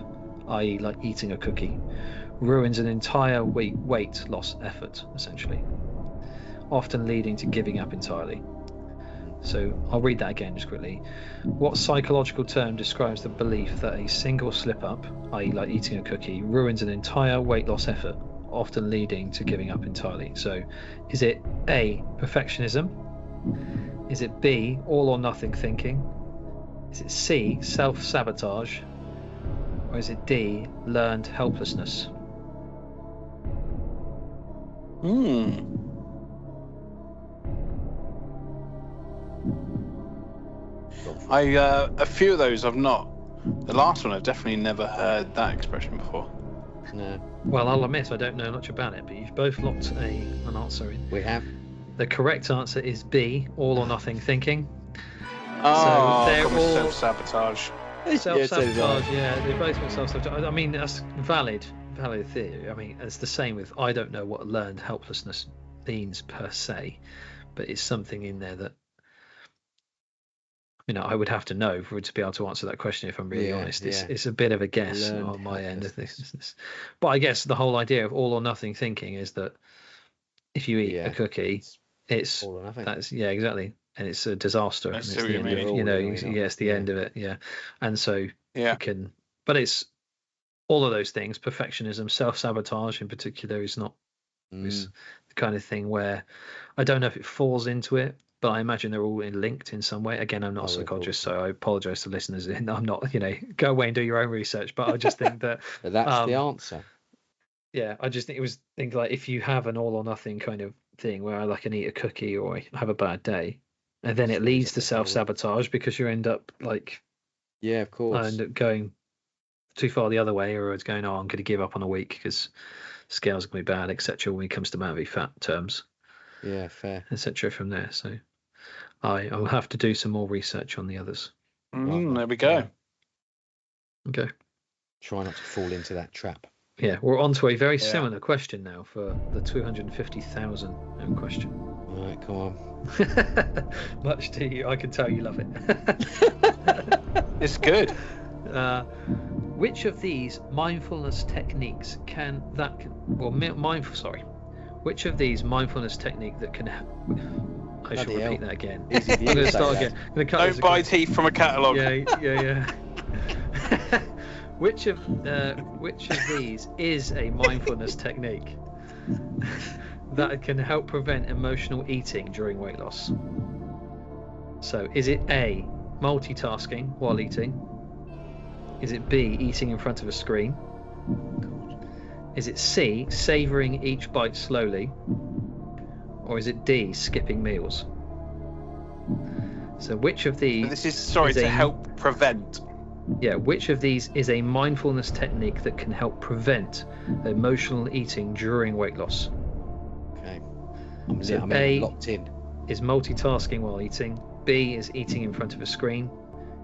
Speaker 2: i.e., like eating a cookie, ruins an entire weight loss effort, essentially, often leading to giving up entirely? So I'll read that again just quickly. What psychological term describes the belief that a single slip up, i.e. like eating a cookie, ruins an entire weight loss effort, often leading to giving up entirely? So is it A, perfectionism? Is it B, all or nothing thinking? Is it C, self-sabotage? Or is it D, learned helplessness?
Speaker 1: A few of those I've not. The last one I've definitely never heard that expression before.
Speaker 3: No.
Speaker 2: Well, I'll admit I don't know much about it, but you've both locked an answer in.
Speaker 3: We have.
Speaker 2: The correct answer is B, all or nothing thinking.
Speaker 1: Oh,
Speaker 2: so they're all
Speaker 1: self-sabotage.
Speaker 2: Self-sabotage, they both got self-sabotage. I mean, that's valid theory. I mean, it's the same with, I don't know what learned helplessness means per se, but it's something in there that, I would have to know to be able to answer that question, if I'm really honest. It's a bit of a guess on my end of this. But I guess the whole idea of all or nothing thinking is that if you eat a cookie, it's
Speaker 3: all or nothing.
Speaker 2: That's exactly. And it's a disaster.
Speaker 1: It's
Speaker 2: the end of it, it's the end of it. Yeah. And so you can, but it's all of those things. Perfectionism, self-sabotage in particular is not it's the kind of thing where I don't know if it falls into it, but I imagine they're all linked in some way. Again, I'm not a psychologist, so I apologize to listeners. I'm not, go away and do your own research. But I just think that
Speaker 3: but that's the answer.
Speaker 2: Yeah, I just think like if you have an all or nothing kind of thing where I can eat a cookie or I have a bad day, and then it leads to self-sabotage because you end up
Speaker 3: of course,
Speaker 2: I end up going too far the other way, or it's going, I'm going to give up on a week because scales are going to be bad, etc. when it comes to mountain fat terms.
Speaker 3: Yeah, fair.
Speaker 2: Etc. from there. So I'll have to do some more research on the others.
Speaker 1: There we go.
Speaker 2: Okay.
Speaker 3: Try not to fall into that trap.
Speaker 2: Yeah, we're on to a very similar question now for the 250,000 question.
Speaker 3: All right, come on.
Speaker 2: Much to you, I can tell you love it.
Speaker 1: It's good.
Speaker 2: Which of these mindfulness techniques which of these mindfulness technique that can I should repeat that again. I'm going to start again.
Speaker 1: Don't buy teeth from a catalogue.
Speaker 2: Yeah. Which of these is a mindfulness technique that can help prevent emotional eating during weight loss? So, is it A, multitasking while eating? Is it B, eating in front of a screen? Is it C, savouring each bite slowly? Or is it D, skipping meals? So which of these...
Speaker 1: And this is, to help prevent.
Speaker 2: Yeah, which of these is a mindfulness technique that can help prevent emotional eating during weight loss?
Speaker 3: Okay.
Speaker 2: So A locked in. Is multitasking while eating. B is eating in front of a screen.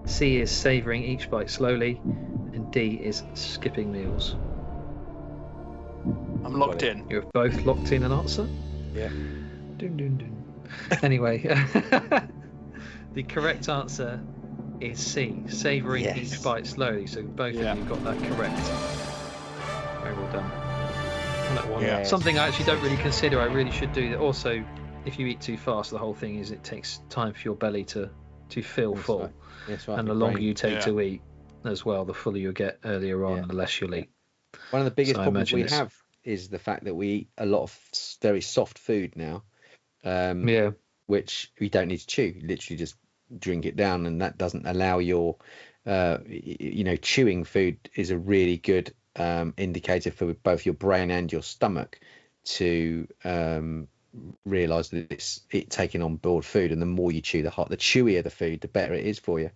Speaker 2: C is savouring each bite slowly. And D is skipping meals.
Speaker 1: I'm locked in.
Speaker 2: You're both locked in an answer?
Speaker 3: Yeah.
Speaker 2: Dun, dun, dun. Anyway, the correct answer is C, savouring each bite slowly. So both of you got that correct. Very well done. That one.
Speaker 3: Yes.
Speaker 2: Something I actually don't really consider. I really should do that. Also, if you eat too fast, the whole thing is it takes time for your belly to feel
Speaker 3: That's
Speaker 2: full.
Speaker 3: right. That's right.
Speaker 2: And the
Speaker 3: Your
Speaker 2: longer
Speaker 3: brain.
Speaker 2: you take to eat as well, the fuller you get earlier on,
Speaker 3: Yeah.
Speaker 2: the less you'll eat.
Speaker 3: One of the biggest
Speaker 2: So I
Speaker 3: problems
Speaker 2: imagine
Speaker 3: we
Speaker 2: it's-
Speaker 3: have is the fact that we eat a lot of very soft food now,
Speaker 2: Yeah.
Speaker 3: which we don't need to chew. You literally just drink it down, and that doesn't allow your, chewing food is a really good indicator for both your brain and your stomach to realize that it's taking on board food, and the more you chew, the chewier the food, the better it is for you.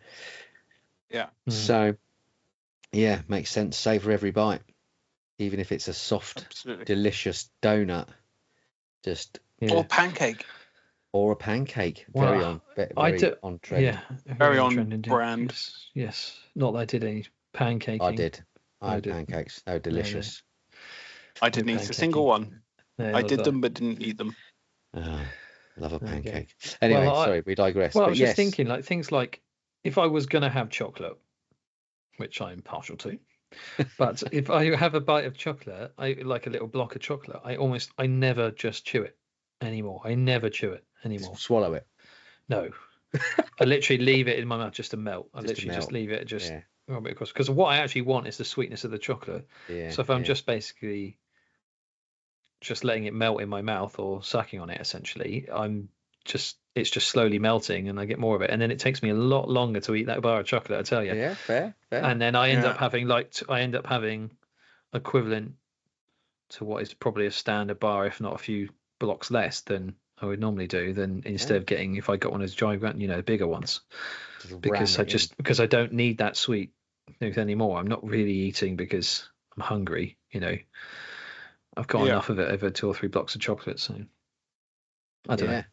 Speaker 1: Yeah.
Speaker 3: So yeah, makes sense. Savor every bite, even if it's a soft,
Speaker 1: Absolutely.
Speaker 3: delicious donut, just
Speaker 1: Or pancake.
Speaker 3: or a pancake.
Speaker 2: Well,
Speaker 3: Very on, very on trend.
Speaker 2: Yeah.
Speaker 1: Very on
Speaker 2: trend indeed.
Speaker 1: brand.
Speaker 2: Yes. Not that I did any pancaking.
Speaker 3: I did. I
Speaker 2: I
Speaker 3: had
Speaker 2: did.
Speaker 3: pancakes. They were delicious.
Speaker 1: I didn't eat a single one.
Speaker 2: Yeah,
Speaker 1: I
Speaker 2: not
Speaker 1: did
Speaker 2: that.
Speaker 1: them, but didn't eat them.
Speaker 3: Love a
Speaker 2: There you go.
Speaker 3: pancake. Anyway,
Speaker 2: Well,
Speaker 3: sorry, we digress.
Speaker 2: Well, I
Speaker 3: but
Speaker 2: was
Speaker 3: yes,
Speaker 2: just thinking, like things like if I was going to have chocolate, which I'm partial to, but if I have a bite of chocolate, I like a little block of chocolate. I never just chew it anymore. I never chew it anymore.
Speaker 3: swallow it.
Speaker 2: No, I literally leave it in my mouth just to melt. I
Speaker 3: Just to
Speaker 2: literally just
Speaker 3: melt.
Speaker 2: leave it just
Speaker 3: Yeah.
Speaker 2: rub it across. Because what I actually want is the sweetness of the chocolate.
Speaker 3: Yeah.
Speaker 2: So if I'm
Speaker 3: yeah.
Speaker 2: just basically just letting it melt in my mouth or sucking on it, essentially, it's just slowly melting and I get more of it. And then it takes me a lot longer to eat that bar of chocolate, I tell you.
Speaker 3: Yeah, fair.
Speaker 2: And then I end up having equivalent to what is probably a standard bar, if not a few blocks less than I would normally do, than instead of getting, if I got one of those giant, bigger ones, because I don't need that sweet things anymore. I'm not really eating because I'm hungry, I've got enough of it over 2 or 3 blocks of chocolate. So I don't know.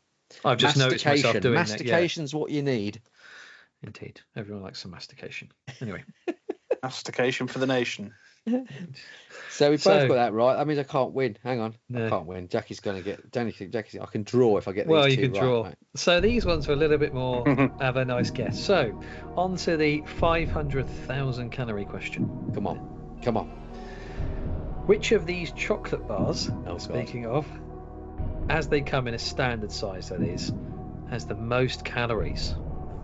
Speaker 2: I've just noticed myself doing that.
Speaker 3: Mastication's what you need.
Speaker 2: Indeed. Everyone likes some mastication. Anyway.
Speaker 1: Mastication for the nation.
Speaker 3: So we both got that right. That means I can't win. Hang on.
Speaker 2: No.
Speaker 3: I can't win. Jackie's going to get... Don't you think Jackie's... I can draw if I get these
Speaker 2: Well, you
Speaker 3: two
Speaker 2: can
Speaker 3: right,
Speaker 2: draw.
Speaker 3: mate.
Speaker 2: So these ones are a little bit more have a nice guess. So on to the 500,000 calorie question.
Speaker 3: Come on.
Speaker 2: Which of these chocolate bars,
Speaker 3: God.
Speaker 2: speaking of, as they come in a standard size, that is, has the most calories?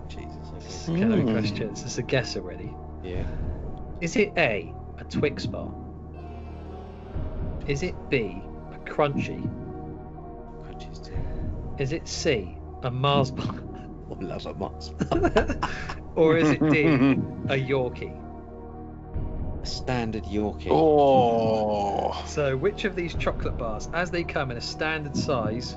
Speaker 3: Jesus.
Speaker 2: Calorie questions. It's a guess already.
Speaker 3: Yeah.
Speaker 2: Is it A, a Twix bar? Is it B, a Crunchy?
Speaker 3: Crunchies too.
Speaker 2: Is it C, a Mars bar?
Speaker 3: I love a Mars.
Speaker 2: Or is it D, a Yorkie?
Speaker 3: A standard Yorkie.
Speaker 1: Oh.
Speaker 2: So which of these chocolate bars, as they come in a standard size,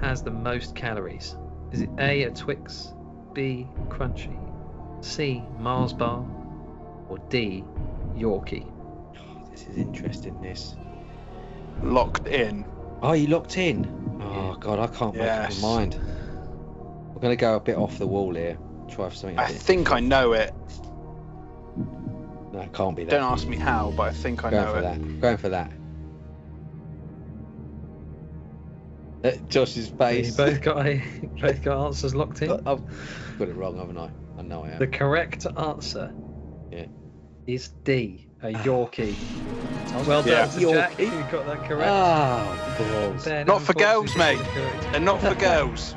Speaker 2: has the most calories? Is it A, a Twix, B, Crunchy, C, Mars bar, or D, Yorkie?
Speaker 3: This is interesting, this.
Speaker 1: Locked in.
Speaker 3: Oh, you locked in? Oh, God, I can't make up my mind. We're going to go a bit off the wall here. Try for something.
Speaker 1: I think I know it.
Speaker 3: No, it can't be that.
Speaker 1: Don't ask me how, but I think I know it.
Speaker 3: Going for that. Josh's face.
Speaker 2: You both got answers locked in.
Speaker 3: I've got it wrong, haven't I? I know I have.
Speaker 2: The correct answer is D, a Yorkie. Well done, to Jack. You got that correct.
Speaker 3: Oh, balls.
Speaker 2: Ben,
Speaker 1: Not for girls,
Speaker 2: unfortunately,
Speaker 1: mate.
Speaker 2: correct.
Speaker 1: They're not for girls.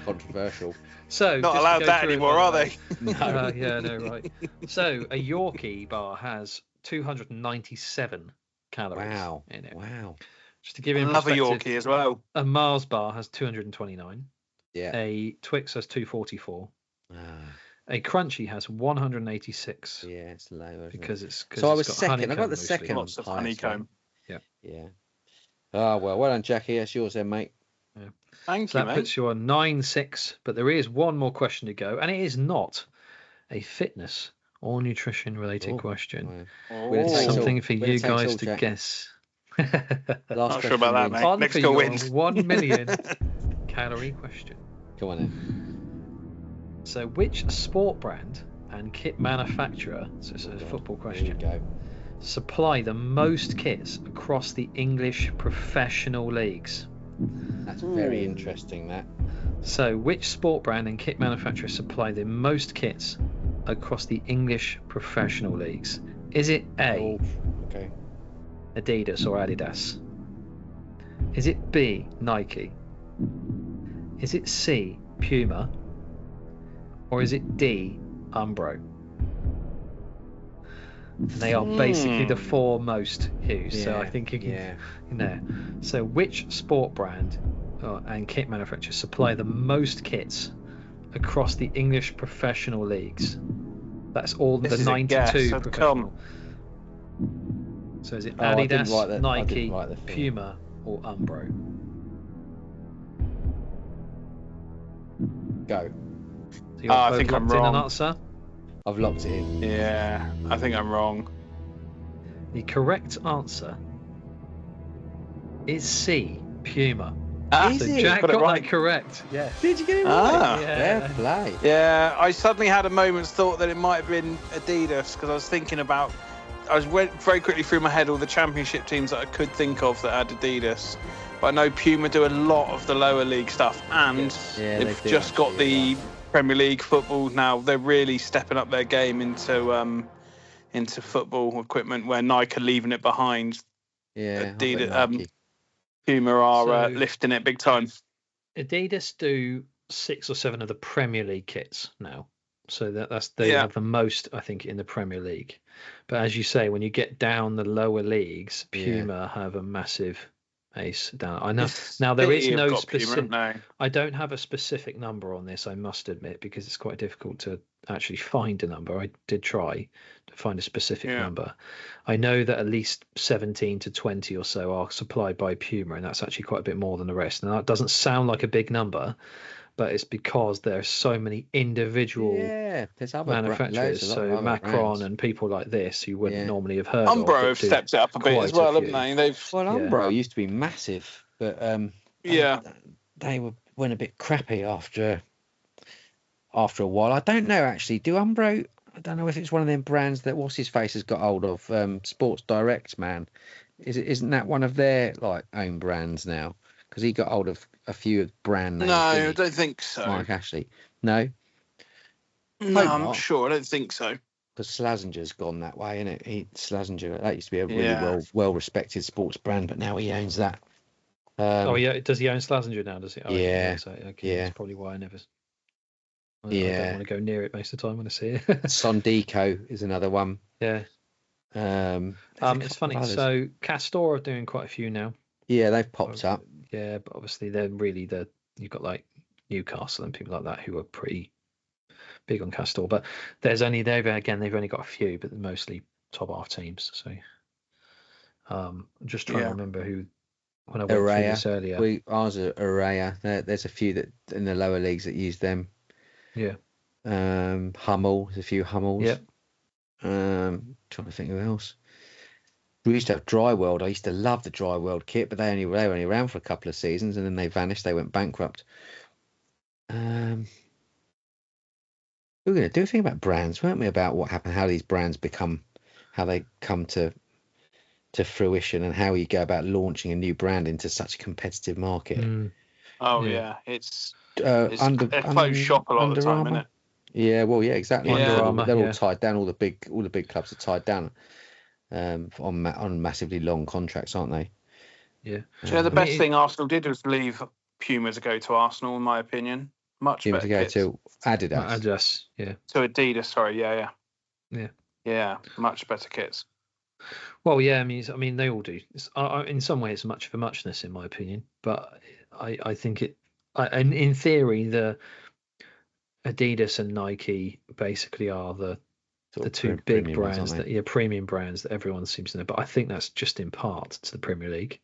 Speaker 3: Controversial.
Speaker 2: So
Speaker 1: Not
Speaker 2: just to
Speaker 1: allowed
Speaker 2: go
Speaker 1: that
Speaker 2: through it,
Speaker 1: anymore,
Speaker 2: by
Speaker 1: are
Speaker 2: the
Speaker 1: they?
Speaker 2: way. Yeah, no, right. So a Yorkie bar has 297 calories in it.
Speaker 3: Wow.
Speaker 2: Just to give you
Speaker 1: Love a
Speaker 2: perspective,
Speaker 1: Yorkie as well.
Speaker 2: a Mars bar has 229.
Speaker 3: Yeah.
Speaker 2: A Twix has 244.
Speaker 3: Ah,
Speaker 2: A Crunchy has 186.
Speaker 3: yeah, it's low. Isn't
Speaker 2: Because
Speaker 3: it?
Speaker 2: it's
Speaker 3: So I
Speaker 2: it's
Speaker 3: was
Speaker 2: got
Speaker 3: second. I
Speaker 2: honeycomb
Speaker 3: got the
Speaker 2: mostly.
Speaker 3: second.
Speaker 1: Lots of
Speaker 3: highest
Speaker 1: honeycomb.
Speaker 3: one. Yeah. Oh, well done, Jackie. That's yours then, mate.
Speaker 1: Thank
Speaker 2: So
Speaker 1: you,
Speaker 2: that
Speaker 1: mate.
Speaker 2: puts you on 9-6, but there is one more question to go, and it is not a fitness or nutrition related question.
Speaker 3: Wow. Winner
Speaker 2: It's
Speaker 3: takes all.
Speaker 2: something for
Speaker 3: Winner
Speaker 2: you
Speaker 3: takes
Speaker 2: guys
Speaker 3: all,
Speaker 2: to
Speaker 3: Jack.
Speaker 2: guess.
Speaker 3: Last
Speaker 1: Not sure about that,
Speaker 3: question wins.
Speaker 1: mate.
Speaker 2: On
Speaker 1: Next
Speaker 2: for
Speaker 1: go
Speaker 2: your
Speaker 1: wins.
Speaker 2: 1 million calorie question.
Speaker 3: Come on then.
Speaker 2: So, which sport brand and kit manufacturer, so it's a football
Speaker 3: Here we
Speaker 2: question,
Speaker 3: go.
Speaker 2: supply the most kits across the English professional leagues?
Speaker 3: That's very interesting, that.
Speaker 2: So, which sport brand and kit manufacturer supply the most kits across the English professional leagues? Is it A,
Speaker 3: Okay.
Speaker 2: Adidas or Adidas? Is it B, Nike? Is it C, Puma? Or is it D, Umbro? And they are basically the four most used. So I think you can, in there. So which sport brand and kit manufacturers supply the most kits across the English professional leagues? That's all the 92 professional. So is it Adidas, Nike, Puma, or Umbro?
Speaker 3: Go.
Speaker 2: So you're
Speaker 1: I
Speaker 2: both
Speaker 1: think I'm
Speaker 2: locked in an
Speaker 1: wrong.
Speaker 2: answer?
Speaker 3: I've locked it in.
Speaker 1: Yeah, I think I'm wrong.
Speaker 2: The correct answer is C, Puma.
Speaker 3: Is
Speaker 2: So
Speaker 3: it?
Speaker 2: Jack
Speaker 1: Got it
Speaker 2: got
Speaker 1: right.
Speaker 2: that correct. Yes.
Speaker 3: Did you get it right?
Speaker 1: Ah.
Speaker 3: Fair play.
Speaker 1: Yeah, I suddenly had a moment's thought that it might have been Adidas because I was thinking about. Went very quickly through my head all the championship teams that I could think of that had Adidas. But I know Puma do a lot of the lower league stuff, and they've just got the Premier League football now. They're really stepping up their game into football equipment where Nike are leaving it behind.
Speaker 3: Yeah,
Speaker 1: Adidas, Puma are lifting it big time.
Speaker 2: Adidas do 6 or 7 of the Premier League kits now. So they have the most, I think, in the Premier League. But as you say, when you get down the lower leagues, Puma have a massive ace down. I know. Now there is no specific. I don't have a specific number on this, I must admit, because it's quite difficult to actually find a number. I did try to find a specific number. I know that at least 17 to 20 or so are supplied by Puma, and that's actually quite a bit more than the rest. Now that doesn't sound like a big number, but it's because there's so many individual manufacturers, so Macron and people like this who wouldn't normally have heard of.
Speaker 1: Umbro have stepped it up a bit as well, haven't they?
Speaker 3: Umbro used to be massive, but they went a bit crappy after a while. I don't know actually. Do Umbro? I don't know if it's one of them brands that what's his face has got hold of. Sports Direct, man. Isn't that one of their own brands now? Because he got hold of a few brand names.
Speaker 1: No, I don't think so.
Speaker 3: Mike Ashley. No,
Speaker 1: I'm not sure. I don't think so.
Speaker 3: Because Slazenger's gone that way, isn't it? Slazenger, that used to be a really well respected sports brand, but now he owns that.
Speaker 2: Does he own Slazenger now? Does he?
Speaker 3: Yeah.
Speaker 2: That's probably why I never. I don't want to go near it most of the time when I see it.
Speaker 3: Sondico is another one.
Speaker 2: Yeah. It's funny. So Castor are doing quite a few now.
Speaker 3: Yeah, they've popped up.
Speaker 2: Yeah, but obviously they're really you've got like Newcastle and people like that who are pretty big on Castor. But they've only got a few, but they're mostly top half teams. So I'm just trying to remember who when I went through this earlier.
Speaker 3: Ours are Araya. There's a few that in the lower leagues that use them.
Speaker 2: Yeah.
Speaker 3: Hummel, there's a few Hummels.
Speaker 2: Yep.
Speaker 3: Trying to think of who else. We used to have Dry World. I used to love the Dry World kit, but they were only around for a couple of seasons and then they vanished. They went bankrupt. We were going to do a thing about brands, weren't we? About what happened, how these brands how they come to fruition, and how you go about launching a new brand into such a competitive market.
Speaker 1: Oh yeah, it's a closed shop a lot of the time, isn't it?
Speaker 3: Yeah, well, yeah, exactly.
Speaker 2: Under Armour,
Speaker 3: they're all tied down. All the big clubs are tied down on massively long contracts, aren't they?
Speaker 2: Yeah.
Speaker 1: The best thing Arsenal did was leave Puma to go to Arsenal, in my opinion. Much better.
Speaker 3: Puma to go to Adidas.
Speaker 2: Adidas, yeah.
Speaker 1: To Adidas, sorry, yeah. Much better kits.
Speaker 2: Well, yeah, I mean, they all do. In some ways, it's much for muchness, in my opinion. But I think in theory, the Adidas and Nike basically are the two big brands premium brands that everyone seems to know. But I think that's just in part to the Premier League.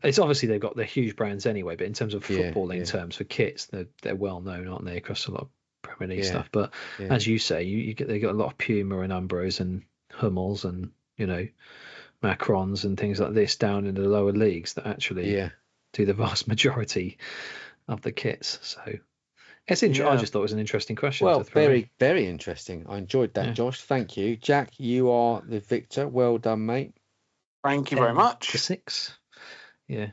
Speaker 2: It's obviously they've got their huge brands anyway, but in terms of footballing terms for kits, they're well known, aren't they, across a lot of Premier League stuff. But as you say, they got a lot of Puma and Umbros and Hummels and Macrons and things like this down in the lower leagues that actually do the vast majority of the kits. So it's interesting. I just thought it was an interesting question.
Speaker 3: Well, very, very interesting. I enjoyed that, Josh. Thank you. Jack, you are the victor. Well done, mate.
Speaker 1: Thank you very much.
Speaker 2: 6. Yeah.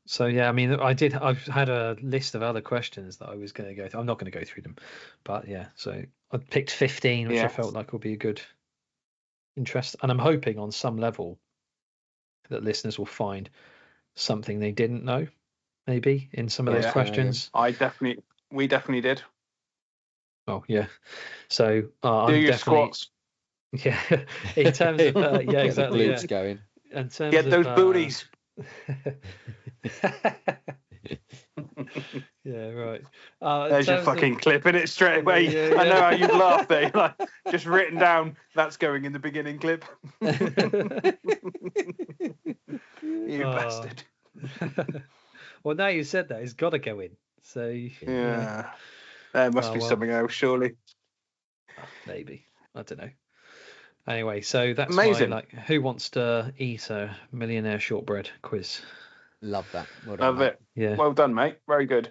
Speaker 2: So yeah, I mean, I've had a list of other questions that I was going to go through. I'm not going to go through them, but yeah. So I picked 15, which I felt like would be a good interest, and I'm hoping on some level that listeners will find something they didn't know, maybe in some of those
Speaker 1: Yeah.
Speaker 2: questions.
Speaker 1: We definitely did.
Speaker 2: Oh yeah. So
Speaker 1: Do
Speaker 2: I'm
Speaker 1: your
Speaker 2: definitely
Speaker 1: squats.
Speaker 2: yeah. In terms of yeah,
Speaker 3: Get the
Speaker 2: exactly.
Speaker 3: glutes
Speaker 2: Yeah.
Speaker 3: going.
Speaker 2: In terms
Speaker 1: Get
Speaker 2: of
Speaker 1: those booties.
Speaker 2: Yeah, right.
Speaker 1: There's your fucking clip in it straight away.
Speaker 2: Yeah,
Speaker 1: I know
Speaker 2: yeah.
Speaker 1: how you've laughed there. Like, just written down, that's going in the beginning clip. You bastard.
Speaker 2: Well, now you said that, it's got to go in. So
Speaker 1: Yeah. There must be something else, surely.
Speaker 2: maybe. I don't know. Anyway, so that's
Speaker 1: Amazing.
Speaker 2: my who wants to eat a millionaire shortbread quiz.
Speaker 3: Love that. Well done,
Speaker 1: Love
Speaker 3: mate.
Speaker 1: it.
Speaker 2: Yeah.
Speaker 1: Well done, mate. Very good.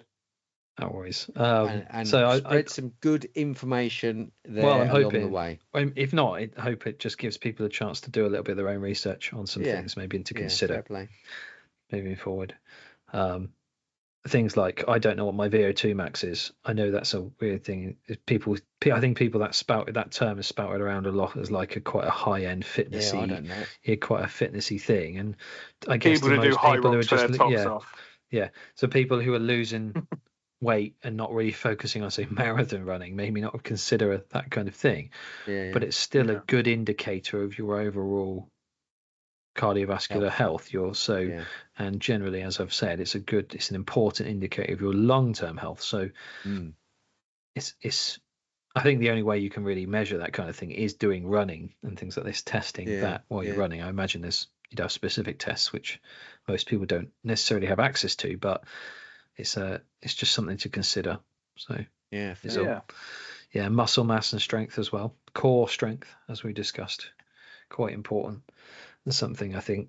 Speaker 2: No worries.
Speaker 3: And
Speaker 2: so
Speaker 3: spread some good information there
Speaker 2: I'm
Speaker 3: along
Speaker 2: hoping,
Speaker 3: the way.
Speaker 2: If not, I hope it just gives people a chance to do a little bit of their own research on some things, maybe to consider
Speaker 3: fair play.
Speaker 2: moving forward. Things like, I don't know what my VO2 max is. I know that's a weird thing. I think people that term is spouted around a lot as like quite a high end fitnessy.
Speaker 3: Yeah, I don't know.
Speaker 2: Yeah, quite a fitnessy thing. And I guess
Speaker 1: People who do high rocks for their tops off.
Speaker 2: Yeah. So people who are losing weight and not really focusing on, say, marathon running, maybe not consider that kind of thing.
Speaker 3: Yeah.
Speaker 2: But it's still a good indicator of your overall cardiovascular health. And generally, as I've said, it's an important indicator of your long-term health. So it's I think the only way you can really measure that kind of thing is doing running and things like this, testing that while you're running. I imagine you'd have specific tests which most people don't necessarily have access to, but it's just something to consider. So muscle mass and strength as well, core strength, as we discussed, quite important. And something I think,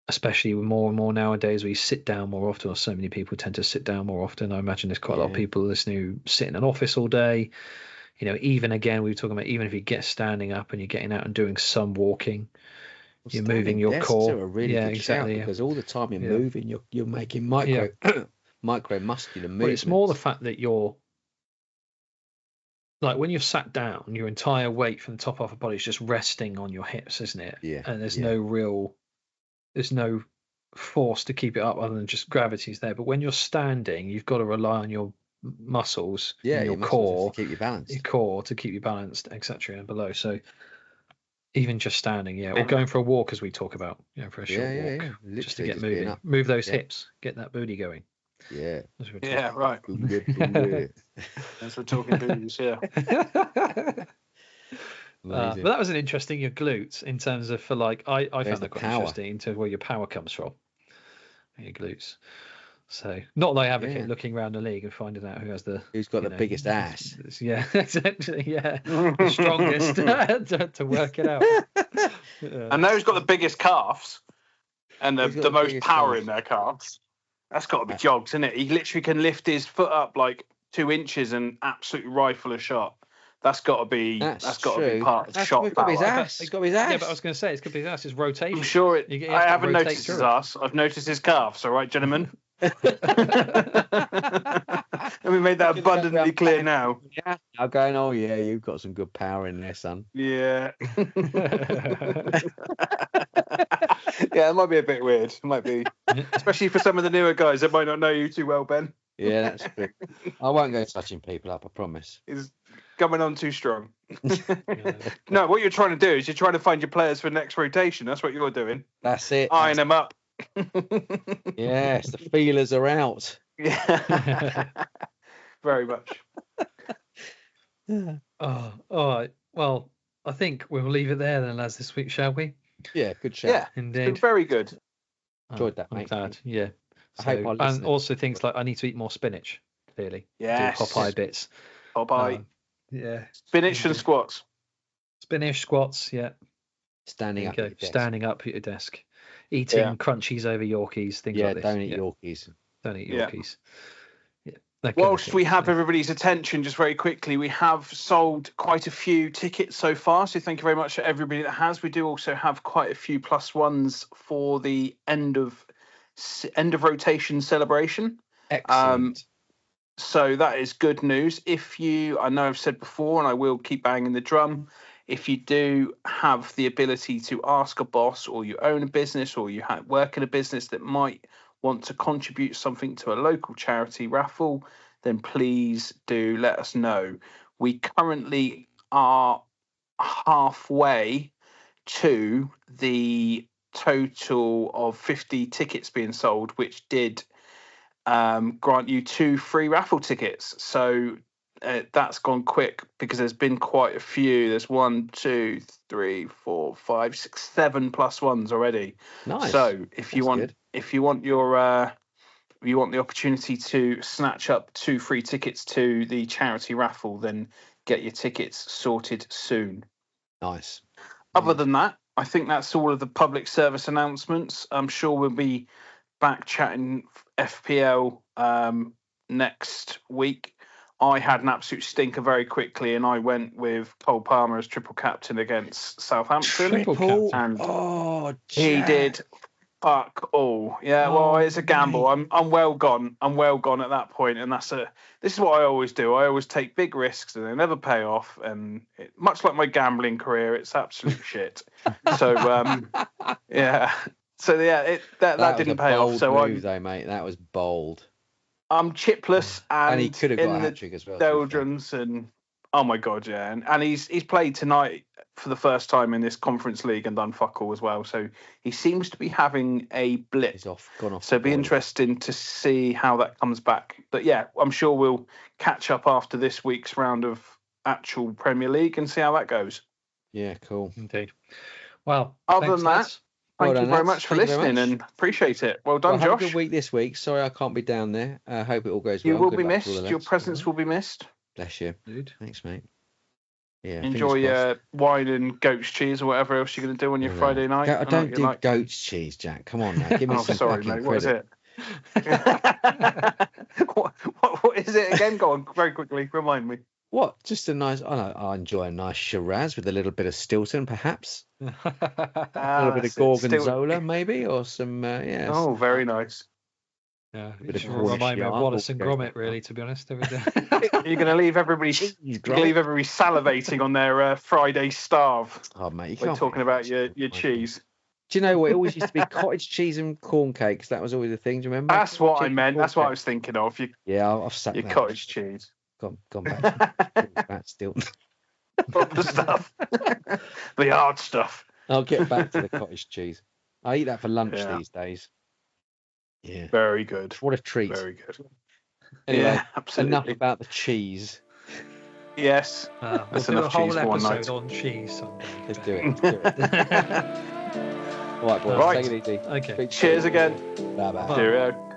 Speaker 2: especially more and more nowadays, we sit down more often, or so many people tend to sit down more often. I imagine there's quite a lot of people listening who sit in an office all day. You know, even again, we were talking about, even if you get standing up and you're getting out and doing some walking, you're moving your core.
Speaker 3: Are a really good shout, because all the time you're moving, you're making micro muscular movements.
Speaker 2: But it's more the fact that you're, like, when you're sat down, your entire weight from the top of the body is just resting on your hips, isn't it?
Speaker 3: Yeah.
Speaker 2: And there's no force to keep it up other than just gravity's there. But when you're standing, you've got to rely on your muscles, your core
Speaker 3: to keep you balanced.
Speaker 2: Your core to keep you balanced, etc. and below. So even just standing, or going for a walk, as we talk about, for a short walk, just to get moving, move those hips, get that booty going.
Speaker 3: Yeah.
Speaker 1: Right. As we're talking booties,
Speaker 2: but that was an interesting, your glutes, in terms of I found that quite interesting, into where your power comes from, your glutes. So not that I advocate looking around the league and finding out who's
Speaker 3: got the biggest ass.
Speaker 2: Yeah, exactly. Yeah, the strongest to work it out.
Speaker 1: And who's got the biggest calves and the most power in their calves. That's got to be jogs, isn't it? He literally can lift his foot up like 2 inches and absolutely rifle a shot. That's got to be part of the shot power.
Speaker 3: He's got his ass.
Speaker 2: Yeah, but I was going to say, it's got his ass. His rotation.
Speaker 1: I'm sure I haven't noticed his ass. I've noticed his calves. All right, gentlemen. And we made that abundantly clear now.
Speaker 3: Yeah, I'm going. Oh yeah, you've got some good power in there, son.
Speaker 1: Yeah. Yeah, it might be a bit weird. It might be, especially for some of the newer guys that might not know you too well, Ben.
Speaker 3: Yeah, that's good. I won't go touching people up, I promise.
Speaker 1: He's coming on too strong. No, what you're trying to do is you're trying to find your players for next rotation. That's what you're doing.
Speaker 3: That's it.
Speaker 1: Eyeing them up.
Speaker 3: Yes, the feelers are out.
Speaker 1: Yeah. Very much.
Speaker 2: Oh, all right. Well, I think we'll leave it there then, lads, this week, shall we?
Speaker 3: Yeah, good show.
Speaker 1: Yeah,
Speaker 2: indeed.
Speaker 1: It's been very good.
Speaker 3: Enjoyed that,
Speaker 2: I'm
Speaker 3: mate.
Speaker 2: glad. Yeah.
Speaker 3: I hope our
Speaker 2: and also things like, I need to eat more spinach, clearly.
Speaker 1: Yes.
Speaker 2: Do Popeye bits.
Speaker 1: Popeye.
Speaker 2: Yeah.
Speaker 1: Spinach and squats.
Speaker 2: Spinach, squats, yeah.
Speaker 3: Standing up at your desk.
Speaker 2: Standing up at your desk. Eating crunchies over Yorkies, things like this.
Speaker 3: Don't eat Yorkies.
Speaker 2: Don't eat Yorkies.
Speaker 1: Whilst we have everybody's attention, just very quickly, we have sold quite a few tickets so far. So thank you very much to everybody that has. We do also have quite a few +1s for the end of rotation celebration.
Speaker 3: Excellent.
Speaker 1: So that is good news. I know I've said before, and I will keep banging the drum, if you do have the ability to ask a boss, or you own a business, or you work in a business that might want to contribute something to a local charity raffle, then please do let us know. We currently are halfway to the total of 50 tickets being sold, which did grant you 2 free raffle tickets. So that's gone quick because there's been quite a few. There's 1, 2, 3, 4, 5, 6, 7 plus ones already.
Speaker 3: Nice.
Speaker 1: So if you want,
Speaker 3: good.
Speaker 1: if you want you want the opportunity to snatch up 2 free tickets to the charity raffle, then get your tickets sorted soon.
Speaker 3: Nice.
Speaker 1: Other than that, I think that's all of the public service announcements. I'm sure we'll be back chatting FPL next week. I had an absolute stinker very quickly, and I went with Cole Palmer as triple captain against Southampton.
Speaker 2: Triple
Speaker 1: and
Speaker 3: Jack.
Speaker 1: he did fuck all. Yeah, well, it's a gamble.
Speaker 3: Mate.
Speaker 1: I'm well gone. I'm well gone at that point, and this is what I always do. I always take big risks, and they never pay off. And much like my gambling career, it's absolute shit. So yeah. So yeah, that didn't pay off. So
Speaker 3: move, though, mate. That was bold.
Speaker 1: I'm chipless, and
Speaker 3: he could have got a hat-trick as well.
Speaker 1: Doldrums, and oh my god, yeah, and he's played tonight for the first time in this Conference League and done fuck all as well. So he seems to be having a blip.
Speaker 3: He's gone off.
Speaker 1: So it'll be interesting to see how that comes back. But yeah, I'm sure we'll catch up after this week's round of actual Premier League and see how that goes.
Speaker 3: Yeah, cool.
Speaker 2: Indeed. Well,
Speaker 1: other than that, thank you very much for listening and appreciate it. Well done, Josh.
Speaker 3: Have a good week this week. Sorry I can't be down there. I hope it all goes well.
Speaker 1: You will be missed. Your presence will be missed.
Speaker 3: Bless you.
Speaker 2: Dude.
Speaker 3: Thanks, mate. Yeah.
Speaker 1: Enjoy wine and goat's cheese or whatever else you're going to do on your Friday night.
Speaker 3: I don't do goat's cheese, Jack. Come on now. Give me some
Speaker 1: sorry,
Speaker 3: fucking
Speaker 1: mate. What
Speaker 3: credit.
Speaker 1: is it? what is it again? Go on, very quickly. Remind me.
Speaker 3: What? Just a nice. I enjoy a nice Shiraz with a little bit of Stilton, perhaps. A little bit of Gorgonzola, maybe, or some. Yeah.
Speaker 1: Oh, very nice.
Speaker 2: Yeah, it remind me of Wallace and Gromit, really, to be honest. You're going
Speaker 1: to leave everybody salivating on their Friday starve.
Speaker 3: Oh, mate,
Speaker 1: you can't talking about your cheese.
Speaker 3: Do you know what? It always used to be cottage cheese and corn cakes. That was always the thing. Do you remember?
Speaker 1: That's what I meant. That's what I was thinking of.
Speaker 3: I've sat
Speaker 1: your cottage cheese.
Speaker 3: Gone back to that still.
Speaker 1: The stuff. The hard stuff.
Speaker 3: I'll get back to the cottage cheese. I eat that for lunch these days. Yeah.
Speaker 1: Very good.
Speaker 3: What a treat.
Speaker 1: Very good.
Speaker 3: Anyway,
Speaker 1: yeah, absolutely.
Speaker 3: Enough about the cheese.
Speaker 1: Yes.
Speaker 2: That's enough cheese for one night. On cheese someday.
Speaker 3: Let's do it. All right, boys.
Speaker 1: Right.
Speaker 3: Take it easy.
Speaker 2: Okay.
Speaker 1: Cheers again.
Speaker 3: Bye-bye.
Speaker 1: Cheerio.